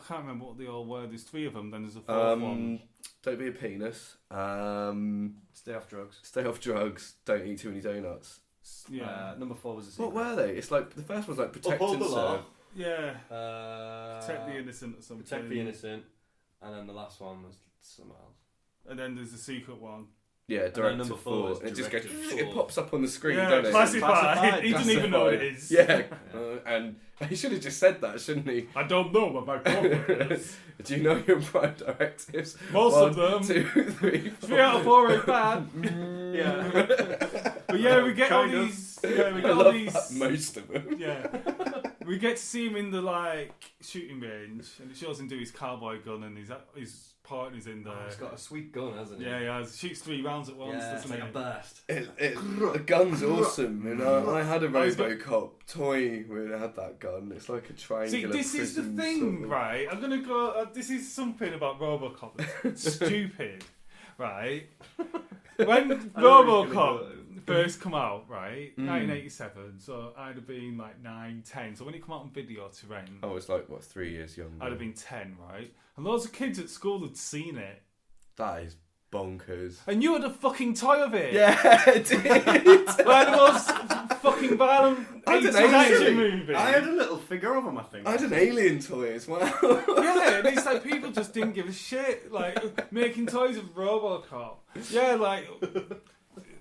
B: can't remember what they all were. There's 3 of them. Then there's a 4th one.
A: Don't be a penis.
C: Stay off drugs.
A: Stay off drugs. Don't eat too many donuts.
B: Yeah.
C: Number 4 was a secret.
A: What were they? It's like the first one's like protect
C: Uphold
A: and
C: the law.
A: serve.
B: Yeah. Protect the innocent or something.
C: Protect the innocent. And then the last one was something else.
B: And then there's the secret one.
A: Yeah, director
C: number
A: 4. It just goes.
C: Directive
A: It
C: 4.
A: pops up on the screen,
B: Yeah,
A: don't it?
B: classified. He doesn't even know what it is.
A: Yeah, and he should have just said that, shouldn't he?
B: I don't know what my problem is.
A: Do you know your prime directives?
B: Most
A: 1,
B: of them.
A: 2, 3, 4.
B: 3 out of 4 ain't bad.
C: Yeah.
B: But yeah, we get all
C: Kind of.
B: these. Yeah, we
A: I
B: get all
A: love
B: these.
A: that, most of them.
B: Yeah. We get to see him in the shooting range, and it shows him do his cowboy gun, and his partner's in there.
C: He's got a sweet gun, hasn't he?
B: Yeah, he shoots 3 rounds at once,
C: Yeah, it's
B: doesn't
C: like
B: he?
C: a burst.
A: The gun's awesome, and I had a Robocop toy when I had that gun. It's like a triangular.
B: See, this is the thing,
A: sort of...
B: right? I'm gonna go. This is something about Robocop that's stupid, right? When Robocop first come out, right, 1987, so I'd have been like 9, 10. So when it come out on video to rent,
A: I was like, 3 years younger?
B: I'd have been 10, right? And loads of kids at school had seen it.
A: That is bonkers.
B: And you had a fucking toy of it.
A: Yeah, I did.
B: Like the most fucking violent 80s action movie.
C: I had a little figure of him, I think.
A: I had an alien toy as well.
B: Yeah, and it's like people just didn't give a shit. Like making toys of Robocop. Yeah, like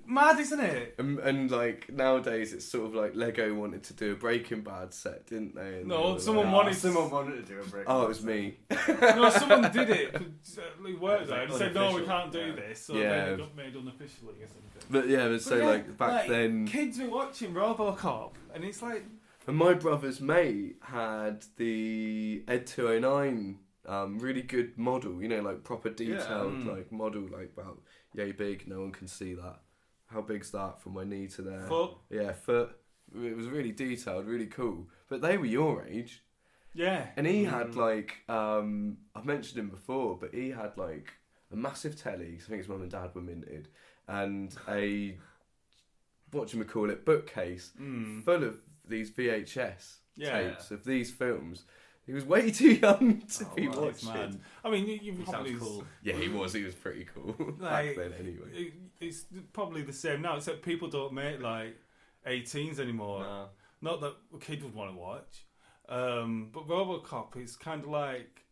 B: mad, isn't it?
A: And like nowadays, it's sort of like Lego wanted to do a Breaking Bad set, didn't they? And
B: No,
A: they were
B: someone
A: like,
B: wanted.
C: Someone wanted to do a break.
A: Oh, it was me.
B: No, someone did it. He worked there and
C: Like
B: said, "No, we
C: unofficial,
B: can't do
C: yeah.
B: this." So
A: Yeah.
B: then it got made unofficially or something.
A: But yeah, so
B: But yeah,
A: like back then.
B: kids were watching Robocop, and it's like
A: And my brother's mate had the Ed 209, really good model, like proper detailed, like model, like about yay big, no one can see that. How big's that from my knee to there?
B: Foot.
A: Yeah, foot. It was really detailed, really cool. But they were your age.
B: Yeah.
A: And he had like, I've mentioned him before, but he had like a massive telly, 'cause I think his mum and dad were minted, and a, bookcase full of these VHS tapes of these films. He was way too young to be watching.
B: I mean, you probably...
C: cool.
A: Yeah, he was pretty cool back then anyway.
B: It's probably the same now, except people don't make like 18s anymore.
C: No.
B: Not that a kid would want to watch. But Robocop is kind of like,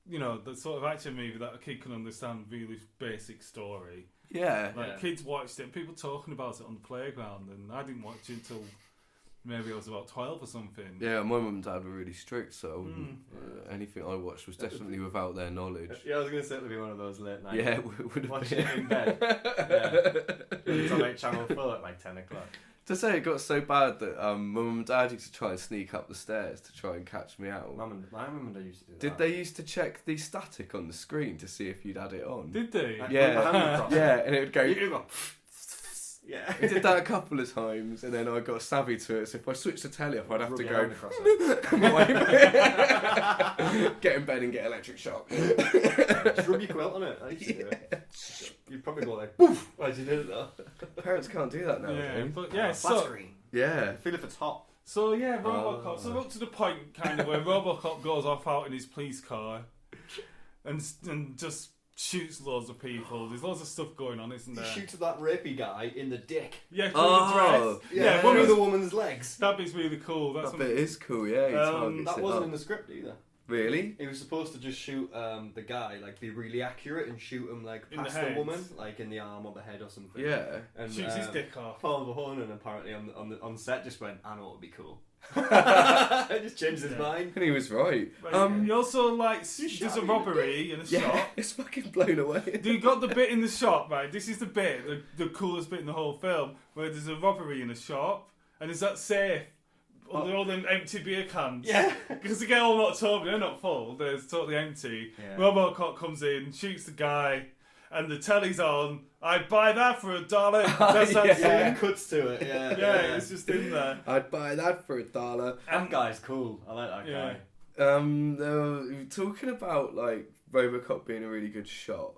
B: the sort of action movie that a kid can understand, really basic story.
A: Yeah.
B: Kids watched it, and people talking about it on the playground, and I didn't watch it until maybe I was about 12 or something.
A: Yeah, my mum and dad were really strict, so anything I watched was definitely without their knowledge.
C: Yeah, I was going to say it would be one of those late nights.
A: Yeah, it would have
C: watching
A: been.
C: it in bed. Yeah. It's on like Channel 4 at like 10 o'clock.
A: To say it got so bad that my mum and dad used to try and sneak up the stairs to try and catch me out.
C: My mum and dad used to do that.
A: Did they used to check the static on the screen to see if you'd had it on?
B: Did they?
C: Like,
A: Yeah, yeah, and it would go.
C: Yeah.
A: We did that a couple of times, and then I got savvy to it. So if I switched the telly off, I'd have to go get in bed and get electric shock.
C: Just rub your quilt on it. I used to do it. You'd probably go like, poof! Why'd you do it though?
A: Parents can't do that now.
C: Flattering.
A: Yeah.
C: I feel if it's hot.
B: So yeah, Robocop. So up to the point, kind of, where Robocop goes off out in his police car, and just shoots loads of people. There's loads of stuff going on, isn't there?
C: He shoots that rapey guy in the dick.
B: Yeah, the dress.
C: One of the woman's legs.
B: That bit's really cool.
A: That bit is cool, yeah.
C: That wasn't in the script either.
A: Really?
C: He was supposed to just shoot the guy, like be really accurate and shoot him like past the woman, like in the arm or the head or something.
A: Yeah.
B: And shoots his dick off.
C: Paul Verhoeven apparently on set just went, I know what would be cool. Just changed his mind.
A: And he was right.
B: He also there's a robbery in a shop.
A: It's fucking blown away.
B: You got the bit in the shop, right? This is the bit, the coolest bit in the whole film, where there's a robbery in a shop, and there's that safe. All them empty beer cans.
C: Yeah.
B: Because they get all knocked over, they're not full, they're totally empty. Yeah. Robocop comes in, shoots the guy, and the telly's on. I'd buy that for $1. That's
C: it cuts to it. Yeah,
B: it's just in there.
A: I'd buy that for $1.
C: That guy's cool. I like that guy.
A: Talking about like Robocop being a really good shot.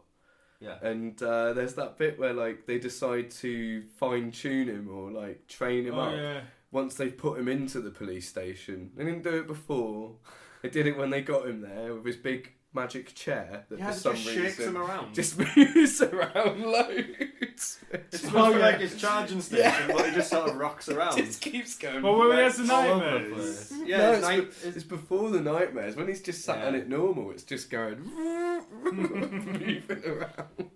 C: Yeah.
A: And there's that bit where like they decide to fine tune him or like train him up. Yeah. Once they've put him into the police station. They didn't do it before. They did it when they got him there with his big magic chair that for some reason
C: shakes him around.
A: Just moves around loads.
C: It's like his charging station, but he just sort of rocks around.
A: Just keeps going.
B: Well, when he has the nightmares.
A: Yeah, no, it's before the nightmares. When he's just sat on it normal, it's just going moving around.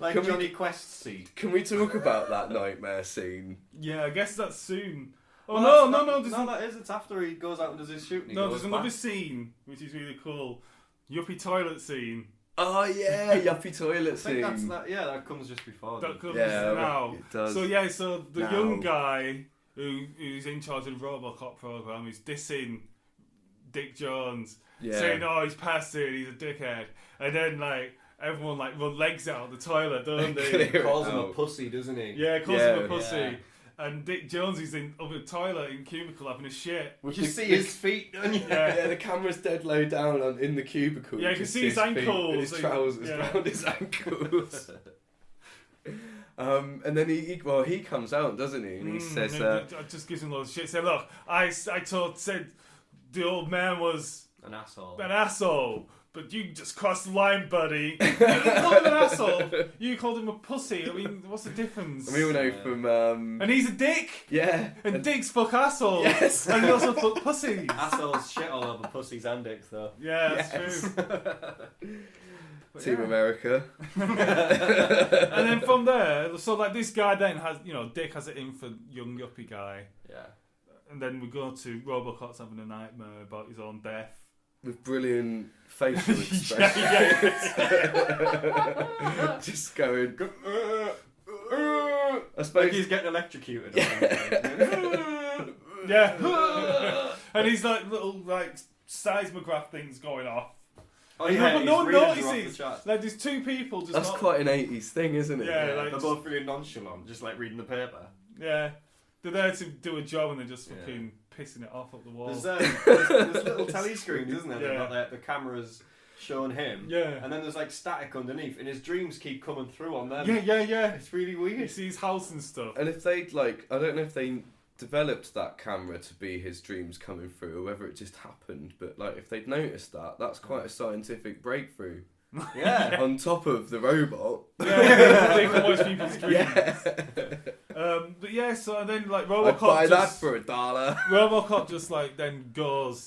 C: Like Johnny Quest's seat.
A: Can we talk about that nightmare scene?
B: Yeah, I guess that's soon.
C: Oh, no, that is. It's after he goes out and does his shooting.
B: There's another scene, which is really cool. Yuppie toilet scene.
A: Oh, yeah, yuppie toilet scene.
C: I think that comes just before.
B: That comes now.
A: It does.
B: So the young guy who's in charge of the Robocop program is dissing Dick Jones, saying, he's past it, he's a dickhead. And then, everyone run legs out of the toilet, don't they?
C: He calls him a pussy, doesn't he?
B: Yeah, calls him a pussy. Yeah. And Dick Jones is in the toilet in cubicle having a shit.
C: You see his feet, don't you?
B: Yeah,
A: the camera's dead low down in the cubicle.
B: Yeah, you can see his ankles.
A: And his trousers around his ankles. And then he comes out, doesn't he? And he says...
B: just gives him loads of shit. Said, look, I said the old man was...
C: An
B: asshole. But you just crossed the line, buddy. You called him an asshole. You called him a pussy. I mean, what's the difference?
A: And we all know from...
B: And he's a dick.
A: Yeah.
B: And dicks fuck assholes.
A: Yes.
B: And he also fuck pussies.
C: Assholes shit all over pussies and dicks, though.
B: Yeah, that's true.
A: Team America.
B: And then from there, so this guy then has, Dick has it in for young yuppie guy.
C: Yeah.
B: And then we go to Robocop's having a nightmare about his own death.
A: With brilliant facial expressions. Just going. I suppose
C: like he's getting electrocuted.
B: Yeah. And he's like little like seismograph things going off.
C: Oh yeah,
B: no one
C: notices.
B: notices. Like there's two people just.
A: That's
B: not...
A: quite an 80s thing, isn't it?
B: Yeah,
C: they're both really nonchalant, just like reading the paper.
B: Yeah, they're there to do a job and they're just fucking pissing it off up the wall.
C: There's little telly screens, isn't there?
B: Yeah.
C: They've got the cameras showing him.
B: Yeah.
C: And then there's like static underneath, and his dreams keep coming through on them.
B: Yeah.
C: It's really weird.
B: He sees house and stuff.
A: And if they'd like, I don't know if they developed that camera to be his dreams coming through, or whether it just happened. But like, if they'd noticed that, that's quite a scientific breakthrough.
C: Yeah.
A: On top of the robot.
B: Yeah, they can watch people's dreams.
A: Yeah.
B: But yeah, so then like
A: I'd
B: Robocop
A: buy that
B: just,
A: for $1.
B: Robocop just like then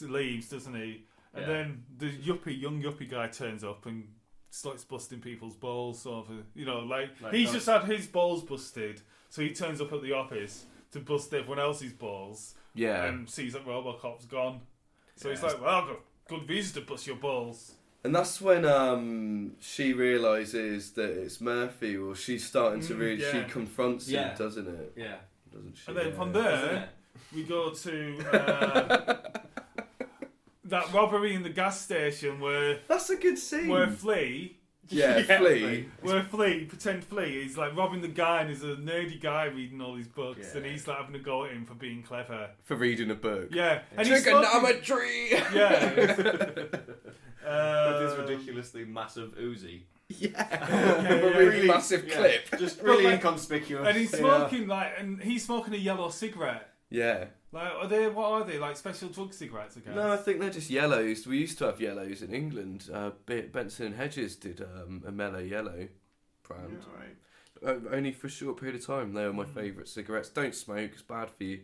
B: leaves, doesn't he? And
C: Yeah.
B: then the young yuppie guy turns up and starts busting people's balls, sort of. You know, like he's just had his balls busted, so he turns up at the office to bust everyone else's balls.
A: Yeah.
B: And sees that Robocop's gone. So he's like, well, I've got good reason to bust your balls.
A: And that's when she realises that it's Murphy, or she's starting to really. She confronts him, doesn't it?
C: Yeah.
A: Doesn't she?
B: And then from there, we go to that robbery in the gas station where
A: that's a good scene.
B: Where Flea.
A: Flea.
B: Where pretend Flea, he's like robbing the guy, and there's a nerdy guy reading all these books, and he's like having a go at him for being clever.
A: For reading a book.
B: Yeah. And
A: Trigonometry!
B: Yeah.
C: With his ridiculously massive Uzi.
A: A really massive clip.
C: Just really inconspicuous.
B: And he's smoking he's smoking a yellow cigarette.
A: Yeah.
B: Like, what are they? Like special drug cigarettes, I guess?
A: No, I think they're just yellows. We used to have yellows in England. Benson and Hedges did a mellow yellow brand.
C: Yeah, right.
A: Only for a short period of time. They were my favourite cigarettes. Don't smoke, it's bad for you.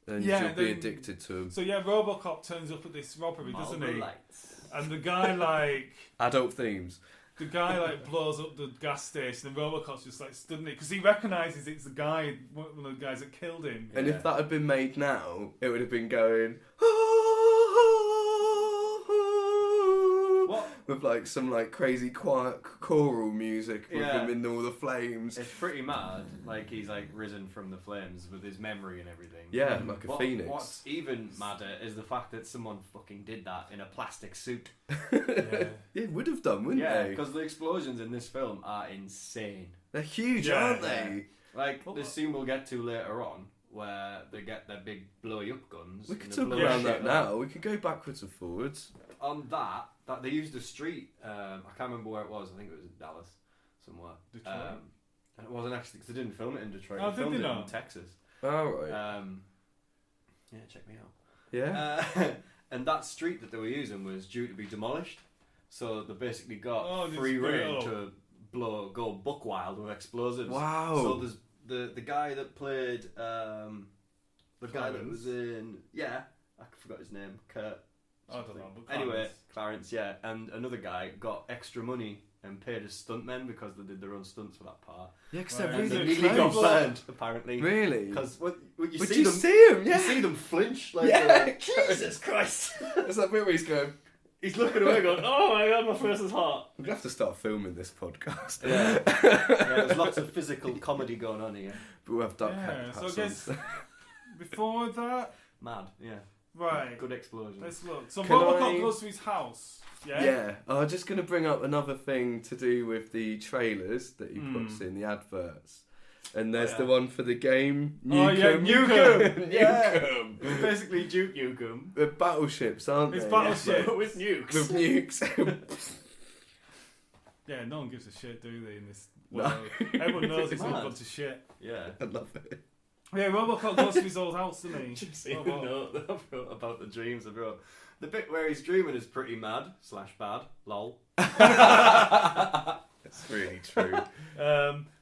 A: And you'll be addicted to them.
B: So yeah, Robocop turns up at this robbery, doesn't he?
C: Lights.
B: And the guy
A: Adult themes.
B: The guy blows up the gas station, and Robocop's just stood in it because he recognises it's the guy, one of the guys that killed him.
A: And if that had been made now, it would have been going
C: what?
A: With some crazy quiet choral music with him in all the flames.
C: It's pretty mad. Like he's risen from the flames with his memory and everything.
A: Yeah, like a phoenix.
C: What's even madder is the fact that someone fucking did that in a plastic suit.
A: It would have done, wouldn't they?
C: Yeah, because the explosions in this film are insane.
A: They're huge, aren't they?
C: This scene we'll get to later on, where they get their big blowy up guns.
A: We could talk around that now. We could go backwards and forwards.
C: On that they used a street. I can't remember where it was. I think it was in Dallas, somewhere.
B: Detroit.
C: And it wasn't actually because they didn't film it in Detroit.
B: Oh,
C: they filmed
B: did they
C: it
B: not?
C: in Texas.
A: All right.
C: Yeah, check me out.
A: Yeah.
C: And that street that they were using was due to be demolished, so they basically got
B: just
C: free
B: blew it
C: rein
B: up.
C: to go buck wild with explosives.
A: Wow.
C: So there's the guy that played the guy that was in I forgot his name, Kurt.
B: I don't know. But
C: Anyway, Clarence, and another guy got extra money and paid his stuntmen because they did their own stunts for that part.
A: Yeah, because
B: Right.
A: they're
C: And they
A: really
C: nearly got
A: close.
C: burned, apparently.
A: Really?
C: Because when you
A: Would
C: see
A: you
C: them,
A: see him? Yeah.
C: you see them flinch. Jesus Christ!
A: There's that bit where he's going.
C: He's looking away, going, "Oh my God, my face is hot."
A: We're gonna have to start filming this podcast.
C: Yeah, there's lots of physical comedy going on here.
A: But we'll have duck
B: Yeah, so I
A: hats
B: guess
A: on.
B: before that,
C: Mad, yeah.
B: right?
C: Good explosion.
B: Let's look. So
A: Can
B: Robocop
A: I-
B: goes to his house. Yeah.
A: Yeah, I'm just going to bring up another thing to do with the trailers that he puts in the adverts. And there's the one for the game. Nukem.
B: Nukem.
C: Nukem. It's basically Duke Nukem.
A: The battleships, aren't
B: It's
A: they?
B: battleship.
C: But with nukes.
A: With nukes.
B: Yeah, no one gives a shit, do they? In this
A: No.
B: world, everyone knows it's all
C: mad.
B: gone to shit.
C: Yeah.
A: I love it.
B: Yeah, Robocop goes to his old house, doesn't he?
C: Did you see the note that I wrote about the dreams I wrote? The bit where he's dreaming is pretty mad / bad. Lol.
A: It's really true.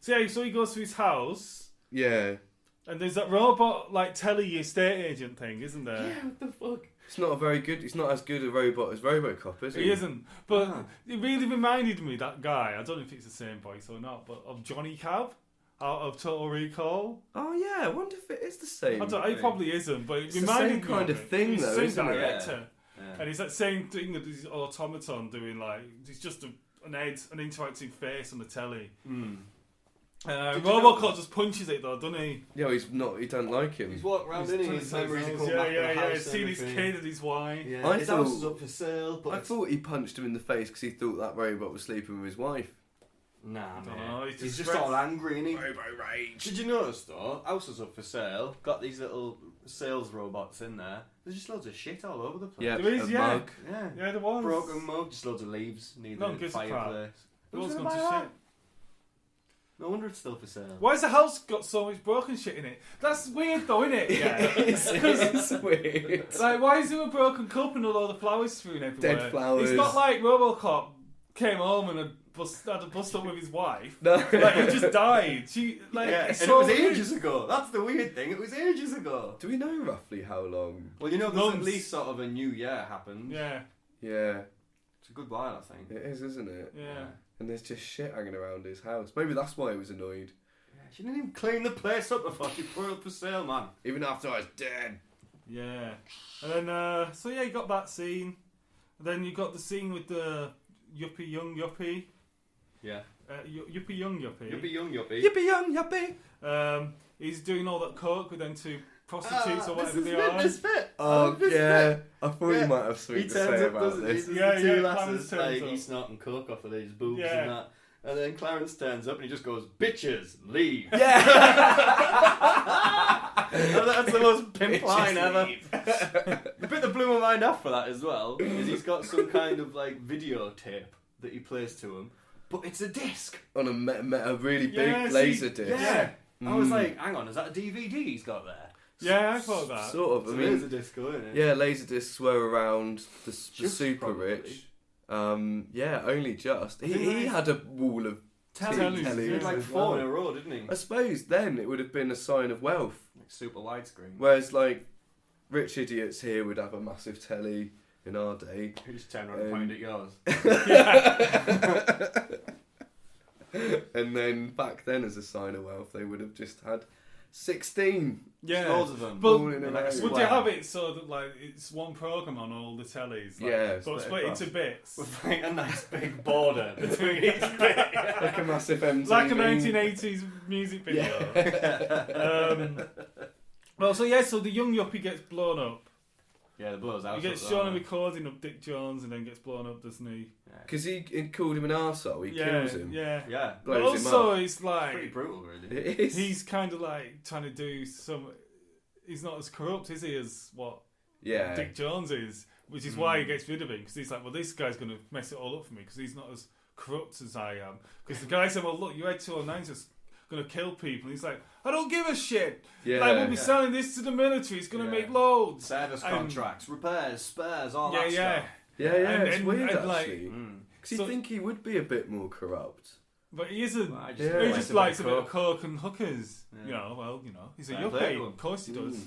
B: So he goes to his house,
A: Yeah.
B: and there's that robot telly estate agent thing, isn't there?
C: Yeah, what the fuck?
A: It's not as good a robot as Robocop, is he?
B: He isn't. But it really reminded me, that guy, I don't know if it's the same voice or not, but of Johnny Cab out of Total Recall.
A: Oh yeah, I wonder if it is the same.
B: It probably isn't, but it
A: It's the
B: reminded
A: same
B: me
A: kind of
B: it.
A: thing,
B: He's
A: though,
B: the
A: isn't
B: same
A: it?
B: director.
C: Yeah.
B: And it's that same thing that this automaton doing, he's just an interactive face on the telly.
C: Mm.
B: Robocop just punches it though, doesn't he?
A: Yeah, he's not. He don't like him.
C: He's walking around in his memories.
B: He's seen his kid and his wife.
C: Yeah, his house is up for sale. But
A: I thought he punched him in the face because he thought that robot was sleeping with his wife.
C: Nah, man.
B: No,
C: he's just all angry, isn't he?
A: Robo rage.
C: Did you notice though? House is up for sale. Got these little sales robots in there. There's just loads of shit all over the place.
A: Yeah,
B: there is.
A: mug.
C: Yeah,
B: there was.
C: Broken mug. Just loads of leaves. Need a fireplace.
B: It was going to shit.
C: No wonder it's still for sale.
B: Why has the house got so much broken shit in it? That's weird though, isn't it?
A: Yeah, it's weird.
B: Like, why is there a broken cup and a load of flowers strewn everywhere?
A: Dead flowers.
B: It's not like Robocop came home and had a bust up with his wife.
A: No.
B: Like, he just died.
C: And
B: so
C: it was ages ago. That's the weird thing. It was ages ago.
A: Do we know roughly how long?
C: Well, there's at least sort of a new year happened.
B: Yeah.
A: Yeah.
C: It's a good while, I think.
A: It is, isn't it?
B: Yeah.
A: And there's just shit hanging around his house. Maybe that's why he was annoyed.
C: Yeah, she didn't even clean the place up before she put it up for sale, man.
A: Even after I was dead.
B: Yeah. And then, you got that scene. And then you got the scene with the young yuppie.
C: Yeah.
B: Yuppie young yuppie.
C: Yuppie young yuppie.
A: Yippee young yuppie.
B: He's doing all that coke with them two prostitutes or whatever they are.
C: This bit.
A: Oh, yeah. I thought you might have something to say about this.
C: Two lasses,
B: Clarence turns up.
C: he's snorting coke off of these boobs
B: Yeah.
C: and that. And then Clarence turns up and he just goes, "Bitches, leave."
A: Yeah.
C: And that's the most pimp line ever.
A: Leave.
C: The bit that blew my mind off for that as well is he's got some kind of like videotape that he plays to him, but it's a disc.
A: On a really big laser disc.
C: Yeah. I was like, hang on, is that a DVD he's got there?
B: Yeah, I thought that.
A: Sort of.
C: It's
A: I
C: a
A: mean,
C: laser disc, isn't it?
A: yeah, laser discs were around the super
C: probably.
A: rich. Yeah, only just. He had a wall of
B: Tellies,
C: He
A: tellies
C: had like
A: as
C: 4
A: well.
C: in a row, didn't he?
A: I suppose then it would have been a sign of wealth.
C: Like super widescreen.
A: Whereas, like, rich idiots here would have a massive telly in our day.
C: You just turn around and point at yours.
A: And then back then, as a sign of wealth, they would have just had 16.
B: Yeah.
C: Loads of them.
B: But
A: all in a
C: like a
A: row.
B: would you have it so that like it's one program on all the tellies? Like,
A: Yeah,
B: but split into bits.
C: With like a nice big border between each bit.
A: Like a massive MTV.
B: Like a 1980s music video.
A: Yeah.
B: So the young yuppie gets blown up.
C: Yeah, the blows out.
B: He gets shown a recording of Dick Jones and then gets blown up, doesn't he?
A: Because he called him an arsehole, he kills him.
B: Yeah.
C: Yeah.
B: But
A: Blows him
B: also,
A: up.
B: it's
C: Pretty
B: like
C: brutal, really.
A: It is.
B: he's kind of like trying to do some. He's not as corrupt, is he, as what
A: Yeah.
B: Dick Jones is, which is why he gets rid of him, because he's like, well, this guy's going to mess it all up for me because he's not as corrupt as I am. Because the guy said, well, look, your Ed 209's just going to kill people. And he's like, I don't give a shit.
A: Yeah.
B: Like, we'll be selling this to the military. It's going to make loads.
C: Service
B: And-
C: contracts, repairs, spares, all
B: Yeah,
C: that
B: yeah.
C: stuff.
A: Yeah, it's
B: And-
A: weird
B: and, like,
A: actually.
C: Mm.
A: Because
B: So-
A: you think he would be a bit more corrupt.
B: But he isn't.
C: Well, I
A: Yeah.
B: He just likes a bit of
C: coke.
B: coke and hookers.
C: Yeah.
B: He's a
C: Fair play to
B: yuppie.
C: him.
B: Of course he does.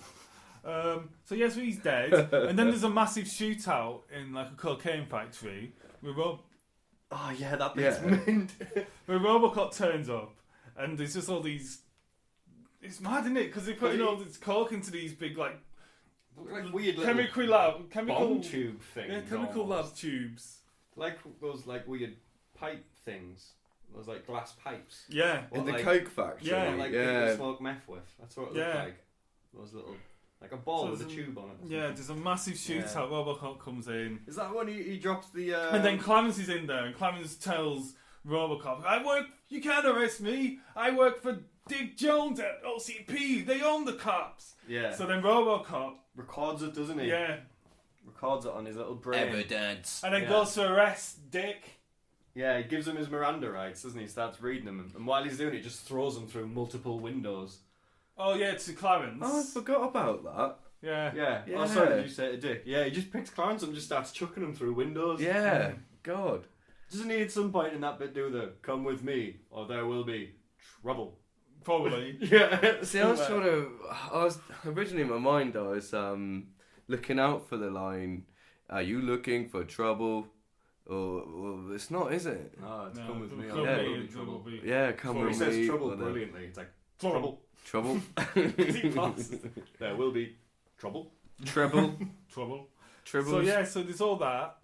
B: So he's dead. And then there's a massive shootout in like a cocaine factory where,
C: Oh yeah, that bit's
A: Yeah.
C: mint.
B: where Robocop turns up, and there's just all these. It's mad, isn't it? Because they're putting all this coke into these big like
C: Like weird little
B: chemical
C: bomb tube things.
B: yeah, chemical
C: almost.
B: lab tubes.
C: Like those like weird pipe things. Those like glass pipes.
B: Yeah.
C: What,
A: In the
C: like-
A: Coke factory.
B: Yeah,
C: Like
A: yeah.
C: people smoke meth with. That's what it looked
B: Yeah.
C: like. Those little, like a ball
B: So
C: with a
B: there's
C: tube on it. or
B: Yeah,
C: something.
B: there's a massive shootout.
C: Yeah.
B: Robocop comes in.
C: Is that when he drops the?
B: And then Clarence is in there, and Clarence tells Robocop, you can't arrest me. I work for Dick Jones at OCP. They own the cops.
C: Yeah.
B: So then Robocop,
C: records it, doesn't he?
B: yeah,
C: Records it on his little brain.
A: Evidence.
B: and then
C: Yeah.
B: goes to arrest Dick.
C: Yeah, he gives him his Miranda rights, doesn't he? Starts reading them, and while he's doing it, just throws them through multiple windows.
B: Oh yeah, to Clarence.
A: Oh, I forgot about that.
B: Yeah.
C: Yeah.
A: Yeah.
C: Oh, sorry, did you say to Dick? Yeah, he just picks Clarence up and just starts chucking them through windows.
A: Yeah. God.
C: Doesn't he at some point in that bit do the "come with me" or "there will be trouble"?
B: Probably.
C: Yeah.
A: See, I was originally in my mind, I was looking out for the line, "Are you looking for trouble?" Well, it's not, is it?
C: No, it's
B: No,
C: "come with me"
B: come
C: or
A: with
C: "there
B: me,
C: will be
B: it
C: trouble."
B: will be-
A: Yeah, come
C: He
A: with
C: says
A: me.
C: trouble
A: or the-
C: brilliantly. It's like
B: Trouble.
A: Trouble.
C: he passes. There will be trouble.
A: Treble.
B: Trouble.
A: Tribbles.
B: So yeah, so there's all that.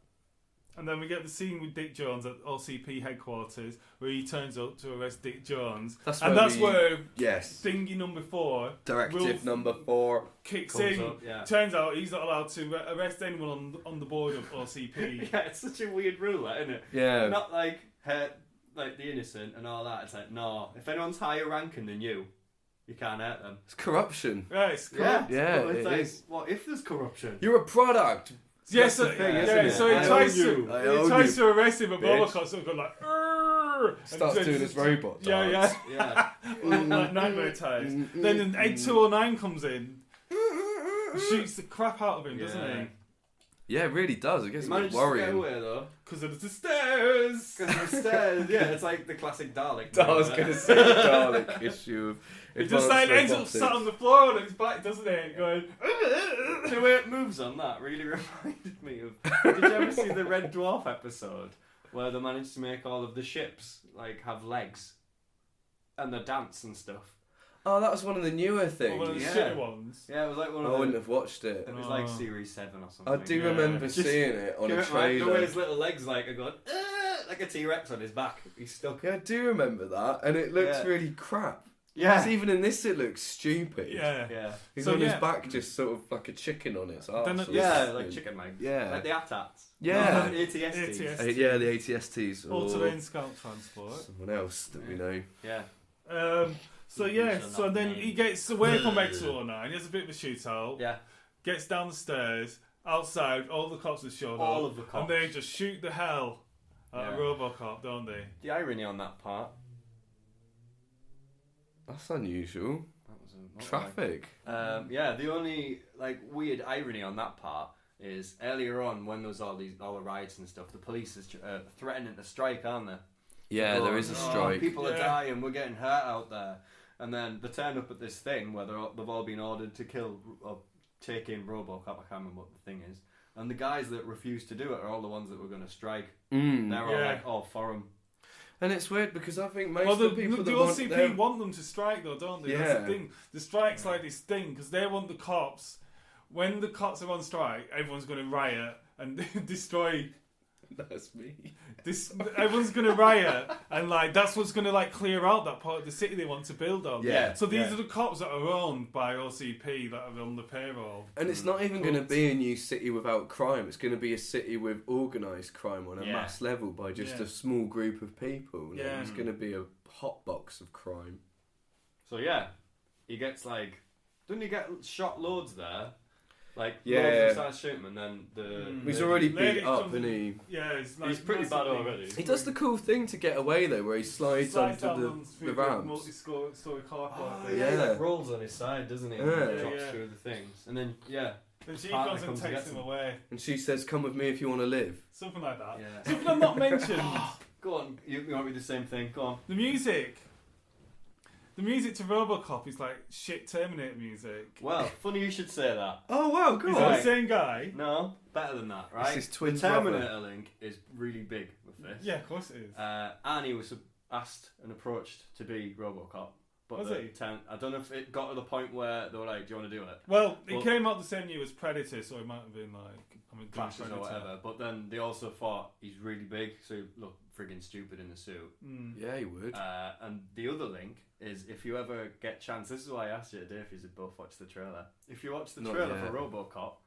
B: And then we get the scene with Dick Jones at OCP headquarters where he turns up to arrest Dick Jones. That's where thingy number 4,
A: directive number 4
B: kicks in. Up, Turns out he's not allowed to arrest anyone on the board of OCP.
C: Yeah, it's such a weird rule, isn't it?
A: Yeah.
C: Not like the innocent and all that. It's like, no, if anyone's higher ranking than you can't hurt them.
A: It's corruption.
B: Yeah, it's corrupt.
A: Yeah, it is.
C: What if there's corruption?
A: You're a product.
B: Yes, so he tries to arrest him, but Robocop sort of goes like,
A: starts doing his robot dance.
B: Yeah. Like nightmare ties. Then 8209 comes in, shoots the crap out of him, doesn't he?
A: Yeah, it really does. It gets a bit
C: worrying. To get away, though.
B: Because of the stairs.
C: Yeah, it's like the classic Dalek.
A: I was going to say the Dalek issue of...
B: It just like ends up sat on the floor on its back, doesn't it? Going...
C: The way it moves on that really reminded me of... Did you ever see the Red Dwarf episode? Where they managed to make all of the ships like have legs. And they dance and stuff.
A: Oh, that was one of the newer things.
B: One of the shitty ones.
C: Yeah, it was like one
A: of
C: I
A: wouldn't have watched it.
C: It was like Series 7 or something.
A: I do remember seeing it on a trailer.
C: The way his little legs are going, like a T-Rex on his back. He's stuck.
A: Yeah, I do remember that. And it looks really crap.
C: Yeah.
A: Because even in this it looks stupid.
B: Yeah.
A: He's on his back just sort of like a chicken on its arse.
C: Like chicken legs.
A: Yeah.
C: Like the AT-ATs.
A: Yeah.
C: The ATSTs.
A: Yeah, the ATSTs.
B: All-terrain scout transport.
A: Someone else that we know.
C: Yeah.
B: So then he gets away from X09, he has a bit of a shootout.
C: Yeah.
B: Gets down the stairs, outside, all the cops have shown up.
C: All of the cops.
B: And they just shoot the hell out of Robocop, don't they?
C: The irony on that part.
A: That's unusual.
C: That was
A: traffic.
C: The only weird irony on that part is earlier on when there was all the riots and stuff, the police is threatening to strike, aren't they?
A: Yeah, there is a strike.
C: People are dying, we're getting hurt out there. And then they turn up at this thing where they've all been ordered to kill or take in Robocop. I can't remember what the thing is. And the guys that refuse to do it are all the ones that were going to strike. They're all for them.
A: And it's weird because I think most of the people
B: the OCP want them to strike though, don't they?
A: Yeah.
B: That's the thing. The strike's like this thing because they want the cops. When the cops are on strike, everyone's going to riot and destroy.
A: That's me.
B: Everyone's going to riot and that's what's going to clear out that part of the city they want to build on.
A: Yeah.
B: So these are the cops that are owned by OCP that are on the payroll.
A: And it's not even going to be a new city without crime. It's going to be a city with organised crime on a mass level by just a small group of people. It's going to be a hot box of crime. So
C: he gets doesn't he get shot loads there?
A: Loads
C: starts shooting and then
A: he's already beat up, isn't he?
B: Yeah,
C: he's pretty bad already.
A: He does the cool thing to get away though, where he slides onto the ramps.
B: Multi-story car park.
C: He rolls on his side, doesn't he? And drops through the things, and then
B: Then she comes and takes him away.
A: And she says, "Come with me if you want to live."
B: Something like that.
C: Yeah.
B: Something I'm not mentioned.
C: Go on, you want me to do the same thing? Go on.
B: The music. The music to Robocop is like shit Terminator music.
C: Well, funny you should say that.
A: Oh wow, good.
B: Is that the same guy?
C: No, better than that, right?
A: It's his twin
C: the Terminator
A: brother.
C: link is really big with this.
B: Yeah, of course it is.
C: And he was asked and approached to be Robocop. But
B: was he?
C: I don't know if it got to the point where they were like, "Do you want to do it?"
B: Well, it came out the same year as Predator, so it might have been
C: clashes or whatever. But then they also thought he's really big, so he looked friggin' stupid in the suit.
A: Yeah, he would.
C: And the other link is if you ever get chance. This is why I asked you today if you both watched the trailer. If you watch the trailer for Robocop,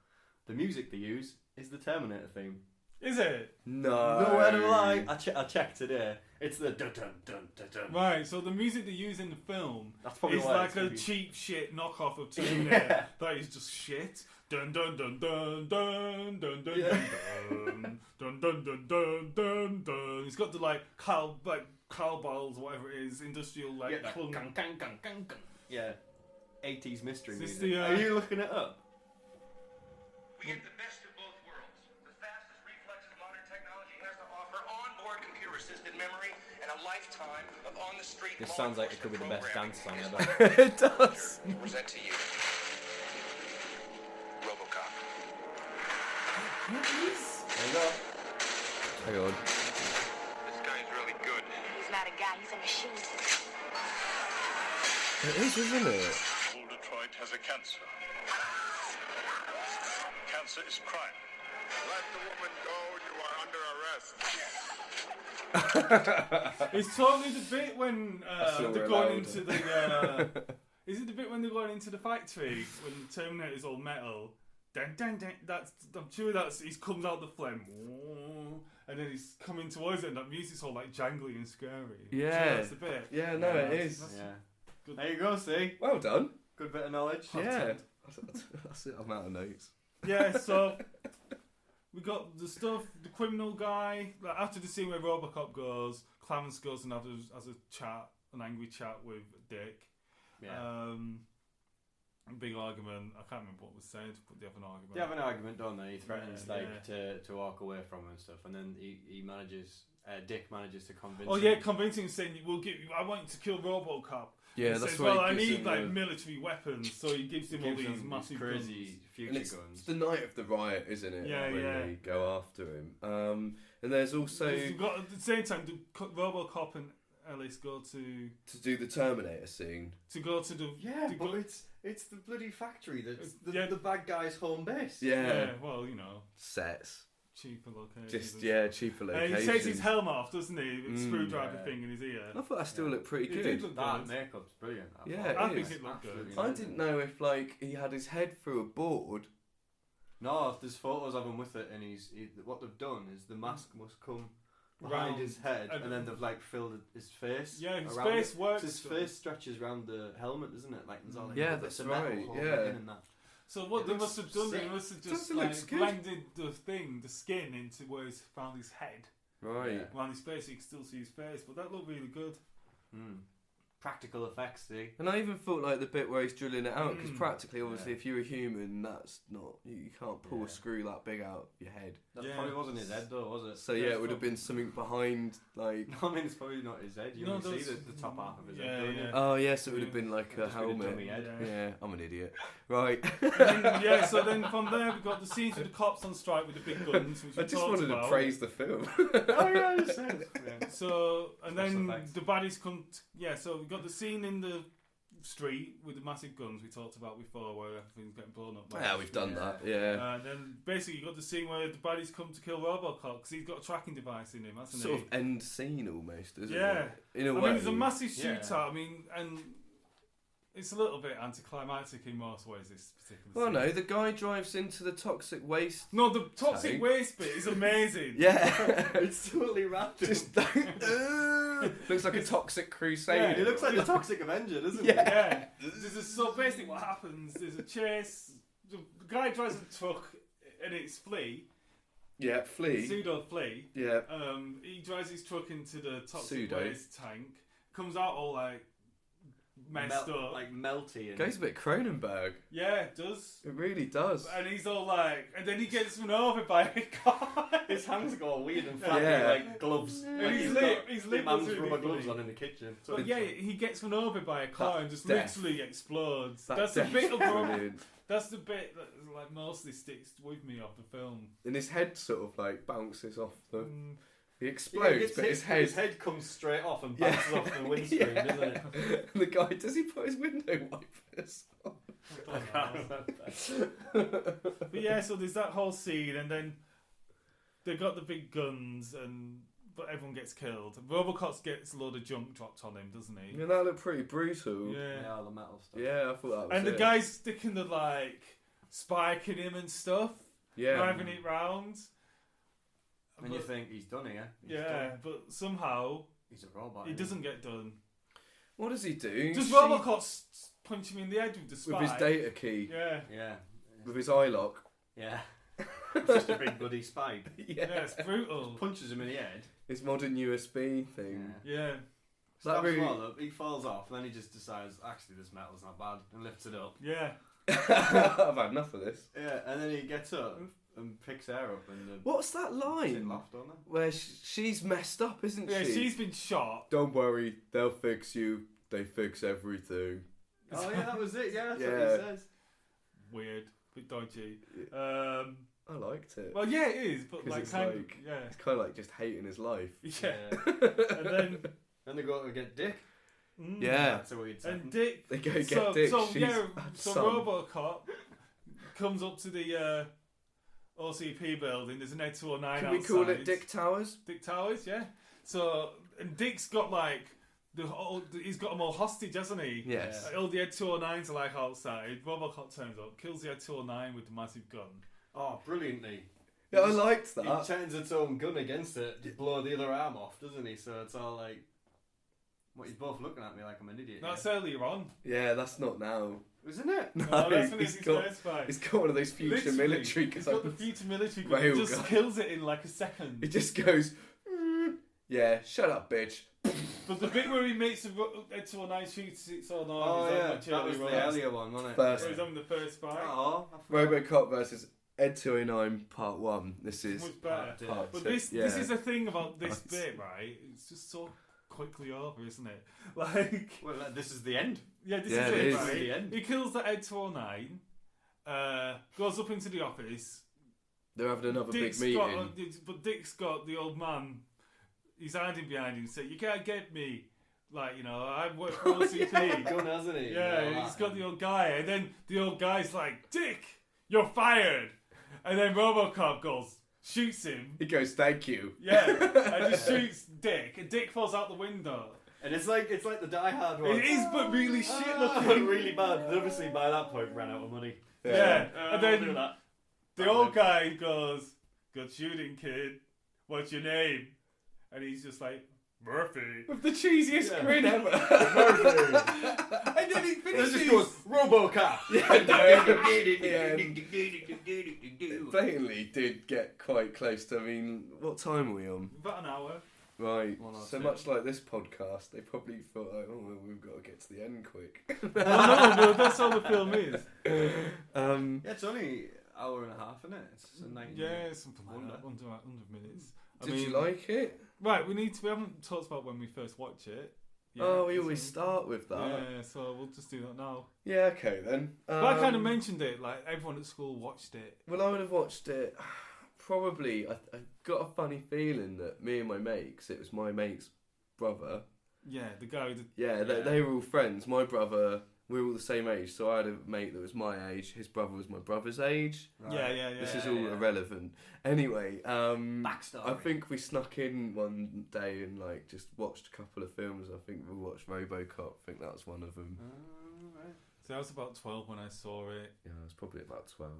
C: the music they use is the Terminator theme.
B: Is it?
A: No.
C: No word of a lie. I checked today. It's the dun dun dun dun dun.
B: Right, so the music they use in the film is like a cheap shit knockoff of Terminator that is just shit. Dun dun dun dun dun dun dun dun dun dun dun dun dun dun. It's got the cowbells, whatever it is, industrial clunk.
C: Yeah, 80s mystery music.
B: The,
C: Are you looking it up?
D: We get the best of both worlds. The fastest reflexes modern technology has to offer, onboard computer-assisted memory, and a lifetime of on-the-street.
C: This sounds like it could be the best dance song ever.
A: It does.
D: To present to you, Robocop.
C: There you go.
A: Hang on.
D: This guy's really good.
E: He's not a guy, he's a machine.
A: It is, isn't it?
F: All Detroit has a cancer. Cancer is crime. Let the woman go. You are under arrest.
B: It's totally the bit when
A: not
B: they're
A: allowed.
B: going into the. Is it the bit when they're going into the factory when the Terminator's all metal? Dun, dun, dun, I'm sure he's comes out the flame, and then he's coming towards it, and that music's all like jangly and scary.
A: Yeah.
B: I'm sure that's the bit.
A: Yeah, no, it is.
B: Good.
C: There you go, see?
A: Well done.
C: Good bit of knowledge.
A: Yeah. That's it. I'm out of notes.
B: Yeah, so we got the stuff. The criminal guy. Like, after the scene where Robocop goes, Clarence goes and has a chat, an angry chat with Dick.
C: Yeah.
B: Big argument. I can't remember what was said, but they have an argument.
C: They have an argument, don't they? He threatens
B: Yeah.
C: to walk away from him and stuff, and then he manages. Dick manages to convince.
B: Oh
C: him.
B: yeah, convincing him, saying, I want you to kill Robocop.
A: Yeah,
B: He
A: that's
B: says,
A: why
B: well, I
A: he gives
B: need
A: him
B: like
A: the-
B: military weapons, so he gives him all these massive
C: crazy
B: guns.
C: future
A: And it's
C: guns.
A: the night of the riot, isn't it?
B: Yeah,
A: when
B: yeah.
A: they go after him. And there's also
B: You've got at the same time, Robocop and Ellis go to
A: do the Terminator scene.
B: go to the
C: But it's the bloody factory that's
B: Yeah.
C: the bad guy's home base.
A: Yeah,
B: well, you know,
A: sets.
B: cheaper locations.
A: Just
B: and
A: cheaper
B: stuff.
A: locations.
B: He takes his helmet off, doesn't he? With the screwdriver
C: yeah.
B: thing in his ear.
A: I thought that still looked pretty
B: It did
A: good.
B: look
C: That
B: good.
C: makeup's brilliant.
A: Yeah,
B: I
A: it
B: think
A: is.
B: it looked good.
C: Absolutely
A: I
C: amazing.
A: didn't know if like he had his head through a board.
C: No, there's photos of him with it, and what they've done is the mask must come behind
B: Round.
C: his head, and then they've like filled his face.
B: Yeah, his
C: around
B: face
C: it.
B: works.
C: So his face stretches around the helmet, isn't it? Like there's all like
A: Yeah,
C: bits
A: that's
C: of metal
A: right,
C: holding
A: yeah.
C: it in and that.
B: So what
C: It
B: they
C: looks
B: must have done, they
C: sick.
B: must have just
A: Doesn't look good.
B: blended the skin into where he's found his head.
A: Right.
C: Yeah.
B: Around his face, you can still see his face, but that looked really good.
C: Practical effects, see.
A: And I even thought like the bit where he's drilling it out because
B: Mm.
A: practically, obviously,
C: Yeah.
A: if you're a human, that's not you can't pull
C: Yeah.
A: a screw that big out your head.
C: That
B: Yeah.
C: probably wasn't his head though, was it?
A: So
B: Yeah,
A: yeah,
B: it's
A: it would have been something behind like.
C: I mean, it's probably not his head. You
B: No,
C: only see
B: those-
C: the top half of his
B: Yeah,
C: head, don't
B: yeah.
C: you?
A: Oh yes, it would have been like a
C: Just with a
A: helmet.
C: dummy head.
A: Yeah, I'm an idiot. Right.
B: And then, yeah, so then from there we got the scenes with the cops on strike with the big guns, which
A: I
B: we
A: just
B: talked
A: wanted
B: about.
A: to praise the film.
C: Oh yeah, you said. Yeah.
B: So and
C: Special
B: then
C: effects.
B: the baddies come. So we got the scene in the street with the massive guns we talked about before, where everything's getting blown up.
A: Yeah, we've done that. Yeah.
B: And then basically you got the scene where the baddies come to kill Robocop because he's got a tracking device in him, hasn't
A: Sort
B: he?
A: of end scene almost, isn't
B: Yeah.
A: it? In a
B: I
A: way.
B: mean, there's a massive
C: Yeah.
B: shootout. I mean, and it's a little bit anticlimactic in most ways. This particular.
A: Well,
B: scene.
A: no, the guy drives into the toxic waste.
B: No, the toxic
A: Tank.
B: waste bit is amazing.
A: Yeah.
C: It's totally random.
A: Just looks like a toxic crusade.
B: Yeah,
C: It looks like the Toxic Avenger, doesn't it?
B: Yeah. So basically, what happens? There's a chase. The guy drives a truck, and it's Flea,
A: Yeah, Flea.
B: pseudo Flea.
A: Yeah.
B: He drives his truck into the toxic
A: Pseudo.
B: waste tank. Comes out all like messed up.
C: Like melty. And
A: Goes a bit Cronenberg.
B: Yeah, it does.
A: It really does.
B: And he's all like, and then he gets run over by a car.
C: his hands go all weird and flat,
A: Yeah.
C: like gloves.
B: And
C: Like
B: he's
C: got
B: lit. He's lit.
C: man's
B: really
C: rubber gloves
B: funny.
C: on in the kitchen. So
B: But yeah, he gets run over by a car and just
A: death.
B: literally explodes.
A: That
B: That's the
A: death's
B: bit of
A: brilliant.
B: That's the bit that like mostly sticks with me of the film.
A: And his head sort of like bounces off the.
B: Mm.
A: He
C: Yeah,
A: explodes,
C: it gets
A: but
C: hit,
A: his head.
C: comes straight off and
A: Yeah.
C: bounces off the windscreen,
A: Yeah.
C: doesn't it?
A: And the guy, does he put his window wipers on?
C: I can't remember.
B: But yeah, so there's that whole scene, and then they got the big guns, but everyone gets killed. Robocop gets a load of junk dropped on him, doesn't he?
A: Yeah, that looked pretty brutal.
B: Yeah.
C: Yeah, all the metal stuff.
A: Yeah, I thought that was
B: And the
A: it.
B: guy's sticking the like spike in him and stuff,
A: Yeah.
B: driving it round.
C: And you think he's done here. He's
B: Yeah,
C: done.
B: but somehow
C: He's a robot.
B: he
C: isn't
B: doesn't get done.
A: What does he do?
B: Does
A: She-
B: Robocop punch him in the head with the spike?
A: with his data key,
B: Yeah.
C: Yeah.
A: with his eye lock.
C: Yeah. Just a big bloody spike.
B: Yeah, it's brutal.
C: Punches him in the head.
A: His modern USB thing.
B: Yeah.
A: So that
C: Stabs
A: really...
C: him all up, he falls off, and then he just decides, actually, this metal's not bad, and lifts it up.
B: Yeah.
A: I've had enough of this.
C: Yeah, and then he gets up and picks her up, and
A: What's that line?
C: laughed on her.
A: Where she's messed up, isn't
B: Yeah,
A: she?
B: she's been shot.
A: Don't worry, they'll fix you. They fix everything.
C: Oh yeah, that was it. Yeah, that's what
A: Yeah.
C: he says.
B: Weird. Bit dodgy.
A: I liked it.
B: Well, yeah, it is, but
A: 'Cause
B: like
A: it's
B: kind
A: like-
B: of, yeah.
A: It's kind of like just hating his life.
B: Yeah. And then,
C: Then they go to get Dick.
A: Yeah.
C: That's what he'd say.
B: and Dick.
A: They go get
B: so,
A: Dick.
B: So
A: She's
B: yeah,
A: had
B: so
A: some.
B: Robocop comes up to the OCP building. There's an Ed 209
A: Can
B: outside.
A: we call it Dick Towers?
B: Dick Towers, yeah. So, and Dick's got like, he's got them all hostage, hasn't he?
A: Yes.
B: All the Ed 209s are like outside. Robocop turns up, kills the Ed 209 with the massive gun.
C: Oh, brilliantly.
A: Yeah, I liked that.
C: He turns its own gun against it to blow the other arm off, doesn't he? So it's all like... What, you're both looking at me like I'm an idiot.
B: That's earlier on.
A: Yeah, that's not now.
C: Isn't it?
B: No, that's when it's his first fight.
A: He's got one of those future
B: Literally,
A: military
B: He's got the future military gun.
A: rail
B: He just
A: gun.
B: kills it in like a second.
A: He just goes, yeah, shut up, bitch.
B: But the bit where he makes the Ed 209 shoots its own arm.
C: Oh,
B: is
C: yeah.
B: much
C: That was
B: earlier
C: the
B: on.
C: earlier one, wasn't it?
A: First.
B: Where he's having the first fight.
C: Oh,
A: Robocop versus Ed 209 Part 1. This is
B: Much better.
A: Part
B: But
A: 2.
B: this
A: Yeah.
B: is the thing about this
A: That's-
B: bit, right? It's just so quickly over, isn't it? Like,
C: Well, this is the end.
B: yeah, this
A: Yeah,
B: is
A: it
B: it,
A: is.
B: right?
C: The end.
B: He kills the Ed 209, goes up into the office.
A: They're having another
B: Dick's
A: big meeting.
B: but Dick's got the old man. He's hiding behind him and saying, "You can't get me." Like, you know, I work for OCP.
C: Gun, hasn't he?
B: Yeah, he's got the old guy, and then the old guy's like, "Dick, you're fired," and then Robocop shoots him.
A: He goes, thank you.
B: Yeah, and just shoots Dick, and Dick falls out the window.
C: And it's like the Die Hard one.
B: It is, but really shit looking.
C: Really bad. They obviously by that point ran out of money.
B: Yeah, and
C: We'll
B: then
C: do that.
B: the old guy goes, "Good shooting, kid. What's your name?" And he's just like, "Murphy."
A: With the cheesiest grin ever.
B: And then he
C: It
B: finishes.
C: just goes Robocop.
A: Blatantly did get quite close to, I mean, what time are we on?
B: About an hour.
A: Right,
C: One or
A: so
C: two.
A: much like this podcast, they probably thought, like, oh, well, we've got to get to the end quick.
B: No, that's all the film is.
C: Yeah, it's only hour and a half, isn't it? It's a 90
B: Yeah, something like
C: Wonder.
B: that. Under 100 minutes. I
A: Did
B: mean,
A: you like it?
B: Right, we haven't talked about when we first watch it.
A: Oh, we
B: so-
A: always start with that.
B: Yeah, so we'll just do that now.
A: Yeah, okay then.
B: But I kind of mentioned it, like everyone at school watched it.
A: Well, I would have watched it. Probably, I got a funny feeling that me and my mate, 'cause it was my mate's brother.
B: Yeah, the guy with the...
A: Yeah, they were all friends. My brother, we were all the same age, so I had a mate that was my age. His brother was my brother's age.
B: Yeah.
A: This is all irrelevant. Anyway,
C: Backstory.
A: I think we snuck in one day and like just watched a couple of films. I think we watched Robocop. I think that was one of them.
B: So I was about 12 when I saw it.
A: Yeah, I was probably about 12.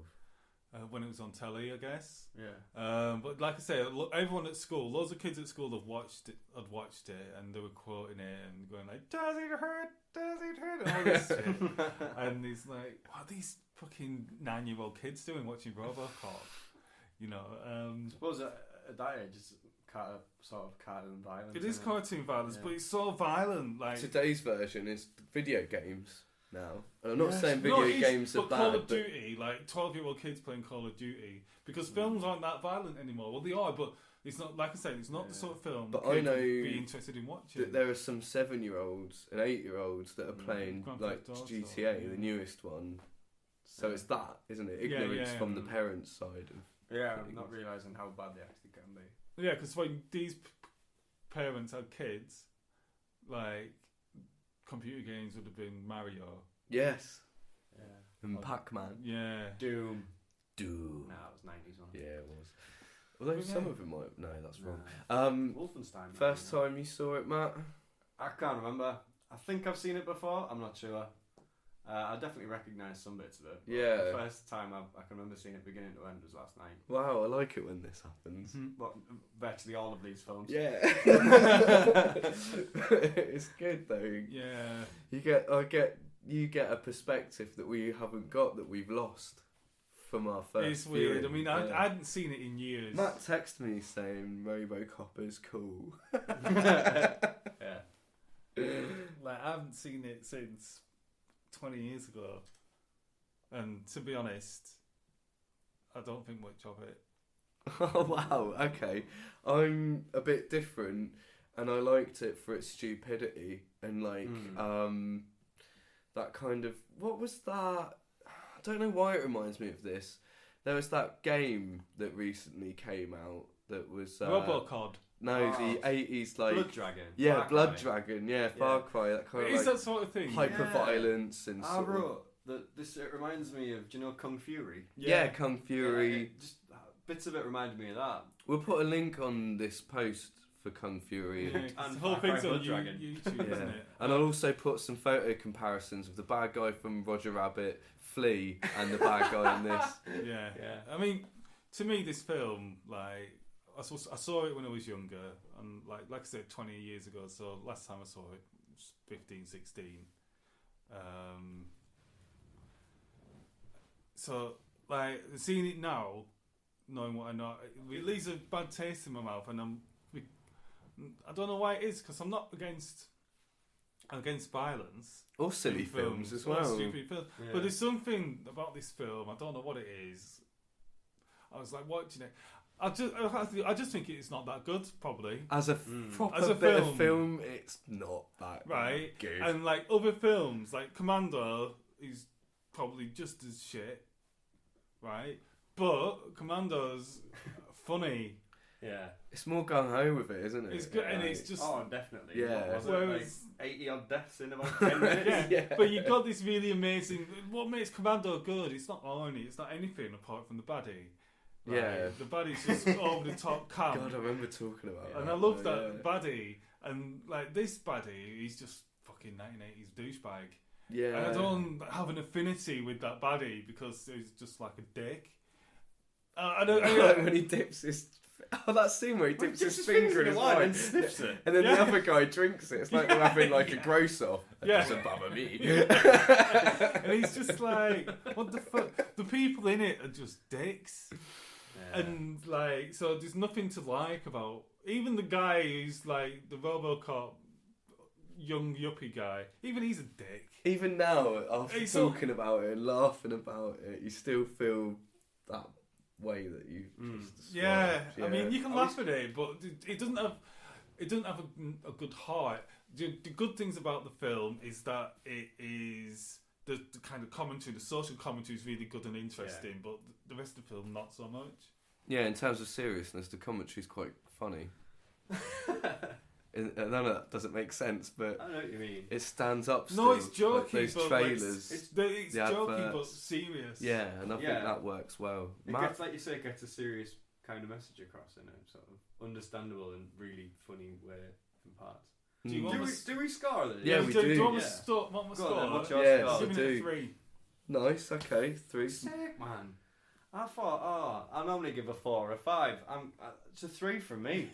B: When it was on telly, I guess.
C: Yeah.
B: But like I say, everyone at school, loads of kids at school had watched it, and they were quoting it and going like, "Does it hurt? Does it hurt?" and all this shit. And it's like, what are these fucking 9-year-old kids doing watching Robocop? You know.
C: I suppose at that age, it's sort of cartoon violence.
B: It is
C: isn't
B: cartoon violence,
C: Yeah.
B: but it's so violent. Like
A: Today's version is video games now. And I'm not
C: Yes.
A: saying
B: No,
A: video
B: it's-
A: games are
B: but
A: bad,
B: Call of
A: but
B: Duty, like 12-year-old kids playing Call of Duty, because films aren't that violent anymore. Well, they are, but it's not. Like I said, it's not the sort of film.
A: But
B: kids
A: I know
B: would be interested in watching.
A: that there are some 7-year-olds and 8-year-olds that are playing
B: Grand
A: like
B: Theft Auto,
A: GTA,
B: yeah.
A: the newest one. So it's that, isn't it?
B: Yeah,
A: Ignorance
B: yeah.
A: from the parents' side of.
C: it? Yeah, I'm not realising how bad they actually can be.
B: Yeah, because when these parents had kids, like computer games would have been Mario.
A: Yes.
C: Yeah.
A: And Pac-Man.
B: Yeah.
C: Doom.
A: Doom.
C: Nah, it was 90s one.
A: Yeah, it was. Although
B: Yeah.
A: some of it might. No, that's wrong.
C: Wolfenstein.
A: First time you saw it, Matt?
C: I can't remember. I think I've seen it before. I'm not sure. I definitely recognise some bits of it. But
A: Yeah.
C: The first time I can remember seeing it beginning to end was last night.
A: Wow, I like it when this happens.
C: But virtually all of these films.
A: Yeah. It's good though.
B: Yeah.
A: You get a perspective that we haven't got, that we've lost from our first.
B: It's weird.
A: viewing.
B: I mean, I hadn't seen it in years.
A: Matt texted me saying Robocop is cool.
C: Yeah.
B: Like, I haven't seen it since 20 years ago. And to be honest, I don't think much of it.
A: Oh wow, okay. I'm a bit different, and I liked it for its stupidity and like that kind of, what was that? I don't know why it reminds me of this. There was that game that recently came out that was
B: Robocop.
A: No, the 80s like
C: Blood Dragon.
A: Yeah,
C: Far
A: Blood
C: Cry.
A: Dragon. Yeah, Far Cry. That kind
B: It
A: of
B: is
A: like
B: that sort of thing.
A: hyper violence and
C: I
A: sort of,
C: wrote that this. It reminds me of, do you know Kung Fury?
A: yeah, Kung Fury.
C: Just bits of it reminded me of that.
A: We'll put a link on this post for Kung Fury.
B: Yeah,
C: And
B: the whole
C: Far Cry
B: thing's on
C: Blood Dragon.
B: YouTube, isn't it?
A: And I'll also put some photo comparisons of the bad guy from Roger Rabbit, Flea, and the bad guy in this.
B: Yeah.
C: Yeah.
B: I mean, to me, this film, like, I saw it when I was younger, and like I said, 20 years ago. So last time I saw it was 15, 16. So like seeing it now, knowing what I know, it leaves a bad taste in my mouth, and I don't know why it is, because I'm not against violence
A: Or silly
B: in
A: films as
B: or
A: well.
B: stupid films.
C: Yeah.
B: But there's something about this film, I don't know what it is. I was like watching it. I just think it's not that good, probably.
A: As a proper
B: As a
A: bit
B: film.
A: of film, it's not that
B: Right?
A: good.
B: And like other films, like Commando is probably just as shit, right? But Commando's funny.
C: Yeah.
A: It's more gung ho with it, isn't it?
B: It's good, and
A: Like-
B: it's just
C: Oh, definitely.
A: Yeah.
C: What was it,
B: Whereas-
C: like 80 odd deaths in about 10 minutes?
B: yeah. But you've got this really amazing. What makes Commando good? It's not horny. It's not anything apart from the baddie. Right?
A: Yeah.
B: The baddie's just over the top camp.
A: God, I remember talking about that.
B: And I love that
A: Yeah.
B: baddie. And like this baddie, he's just fucking 1980s douchebag.
A: Yeah.
B: And I don't have an affinity with that baddie because he's just like a dick. I don't.
A: Like when he dips his... Oh, that scene where he dips his finger in his wine
C: and sniffs it.
A: and then
B: Yeah.
A: the other guy drinks it. It's like they're having like a gross-off. That
B: Yeah.
A: doesn't bother me.
B: And he's just like, what the fuck? The people in it are just dicks.
C: Yeah.
B: And like, so there's nothing to like about even the guy who's like the Robocop young yuppie guy. Even he's a dick.
A: Even now, after
B: It's
A: talking about it and laughing about it, you still feel that way that you just
B: Yeah,
A: described.
B: I mean you can
C: At
B: laugh at it, but it doesn't have a good heart. The good things about the film is that it is the kind of commentary, the social commentary is really good and interesting, but the rest of the film not so much.
A: Yeah, in terms of seriousness, the commentary's quite funny. And none of that doesn't make sense, but
C: I know what you mean.
A: it stands up still.
B: No, it's jokey,
A: like those
B: but
A: trailers.
B: it's
A: the
B: jokey but
A: adverts.
B: serious.
A: Yeah, and I think
C: Yeah.
A: that works well.
C: It
A: Matt,
C: gets, like you say, gets a serious kind of message across in a sort of understandable and really funny way in parts.
B: Do you want
C: Do we score this?
A: Yeah, we do.
B: Do you want
C: Yeah.
B: to start? Want my
C: Go on then,
B: score?
C: what's your
A: Yeah,
C: score?
A: so
B: Giving it
A: do.
B: a 3.
A: Nice, okay, 3.
C: Sick, man. I thought, I normally give a 4 or a 5. It's a 3 from me.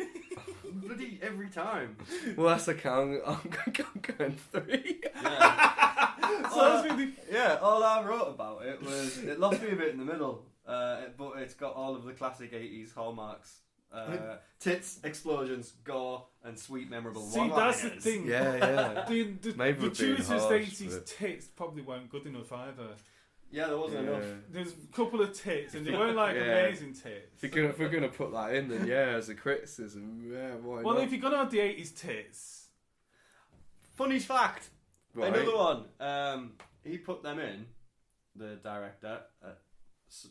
C: Bloody every time.
A: Well, that's a count. I'm going 3.
C: Yeah.
B: So that's really.
C: Yeah, all I wrote about it was it lost me a bit in the middle, but it's got all of the classic 80s hallmarks. Tits, explosions, gore, and sweet, memorable
B: See, that's the
C: one-liners.
B: thing.
A: Yeah.
B: The
A: Maybe we're being
B: gratuitous
A: harsh,
B: 80s
A: but-
B: tits probably weren't good enough either.
C: Yeah, there wasn't enough.
B: There's a couple of tits, and they weren't like
A: Yeah.
B: amazing tits.
A: If we're gonna put that in, then yeah, as a criticism, yeah, why
B: Well,
A: not?
B: if you're gonna have the 80s tits,
C: Funny fact.
A: Right.
C: Another one. He put them in, the director,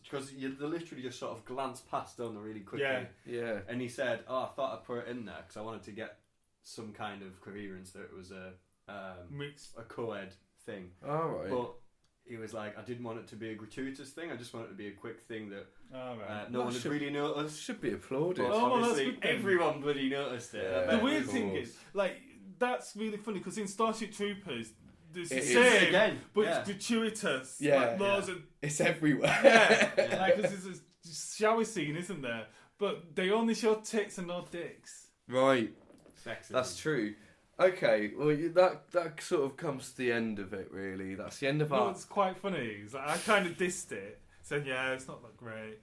C: because they literally just sort of glanced past them really quickly.
B: Yeah.
A: Yeah.
C: And he said, "Oh, I thought I'd put it in there because I wanted to get some kind of coherence that it was a
B: mixed.
C: co-ed thing."
A: All right.
C: But he was like, "I didn't want it to be a gratuitous thing. I just want it to be a quick thing that
B: Alright.
C: no
A: That
C: one had
A: should-
C: really noticed."
A: Should be applauded.
C: But
B: Oh, well, that's
C: obviously,
B: good then.
C: everyone bloody noticed it.
A: Yeah.
C: I
B: The
C: bet.
B: weird
A: of
B: thing
A: course.
B: is, like, that's really funny because in Starship Troopers, there's the
A: It is.
B: same,
C: Again,
B: but
C: yeah.
B: it's gratuitous.
A: Yeah.
B: Like, loads of
A: It's everywhere.
B: yeah,
C: Yeah.
B: like 'cause there's a shower scene, isn't there? But they only show tits and no dicks.
A: Right.
C: Sexism.
A: That's true. Okay. Well, that sort of comes to the end of it. Really. That's the end of
B: No,
A: our.
B: it's quite funny. It's like, I kind of dissed it, said yeah, it's not that great,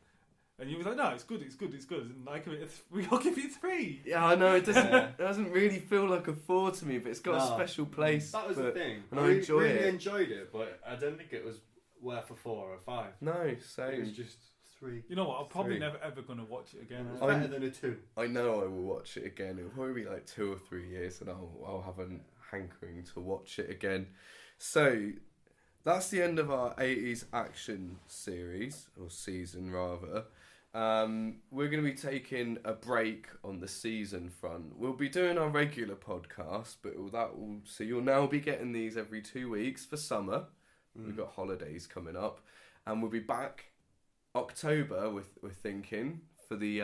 B: and you was like, no, it's good, and I give it. We all give it a 3.
A: Yeah, I know it doesn't.
C: Yeah.
A: It doesn't really feel like a 4 to me, but it's got a
C: No.
A: special place.
C: That was the
A: but-
C: thing.
A: and I enjoy
C: really
A: it.
C: enjoyed it, but I don't think it was worth a 4 or a 5.
A: No,
C: It was
A: same.
C: just 3.
B: You know what? I'm probably
A: 3.
B: never ever gonna watch it again.
C: It's
A: I'm-
C: better than a 2.
A: I know I will watch it again. It'll probably be like 2 or 3 years, and I'll have a hankering to watch it again. So that's the end of our 80s action series, or season rather. We're going to be taking a break on the season front. We'll be doing our regular podcast, but so you'll now be getting these every 2 weeks for summer. We've got holidays coming up, and we'll be back October, we're thinking, for the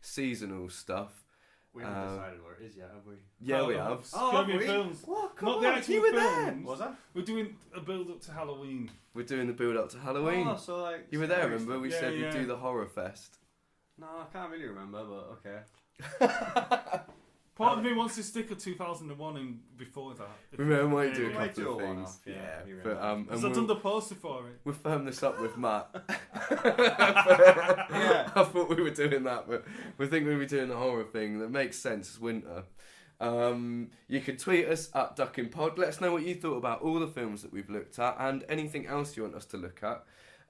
A: seasonal stuff.
C: We haven't decided where it is yet, have we?
A: Yeah, we have.
B: Screaming Films.
C: What? Come
B: Not
C: on,
B: the actual
C: you were
B: films.
C: there. Was I?
B: We're doing a build up to Halloween.
A: We're doing the build up to Halloween.
C: Oh, so like...
A: You were there,
C: scary
A: remember?
C: stuff.
A: We
B: Yeah,
A: said we'd
B: yeah.
A: do the horror fest.
C: No, I can't really remember, but okay.
B: Part of me wants to stick a 2001 in before that.
A: We might do a
B: Yeah,
C: might
A: couple
C: do
A: of
C: a
A: things.
C: one-off, yeah,
A: Yeah,
C: you're
A: but
C: right.
A: and
B: Because I've done the poster for it.
A: we'll firm this up with Matt.
C: Yeah.
A: I thought we were doing that, but we think we'll be doing the horror thing. That makes sense. It's winter. You can tweet us at DuckingPod. Let us know what you thought about all the films that we've looked at and anything else you want us to look at.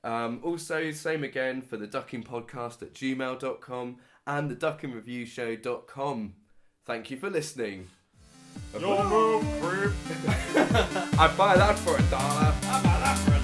A: Also, same again for the duckingpodcast@gmail.com and the duckingreviewshow.com. Thank you for listening.
B: Your move, creep.
A: I'd buy that for $1.
C: How about that for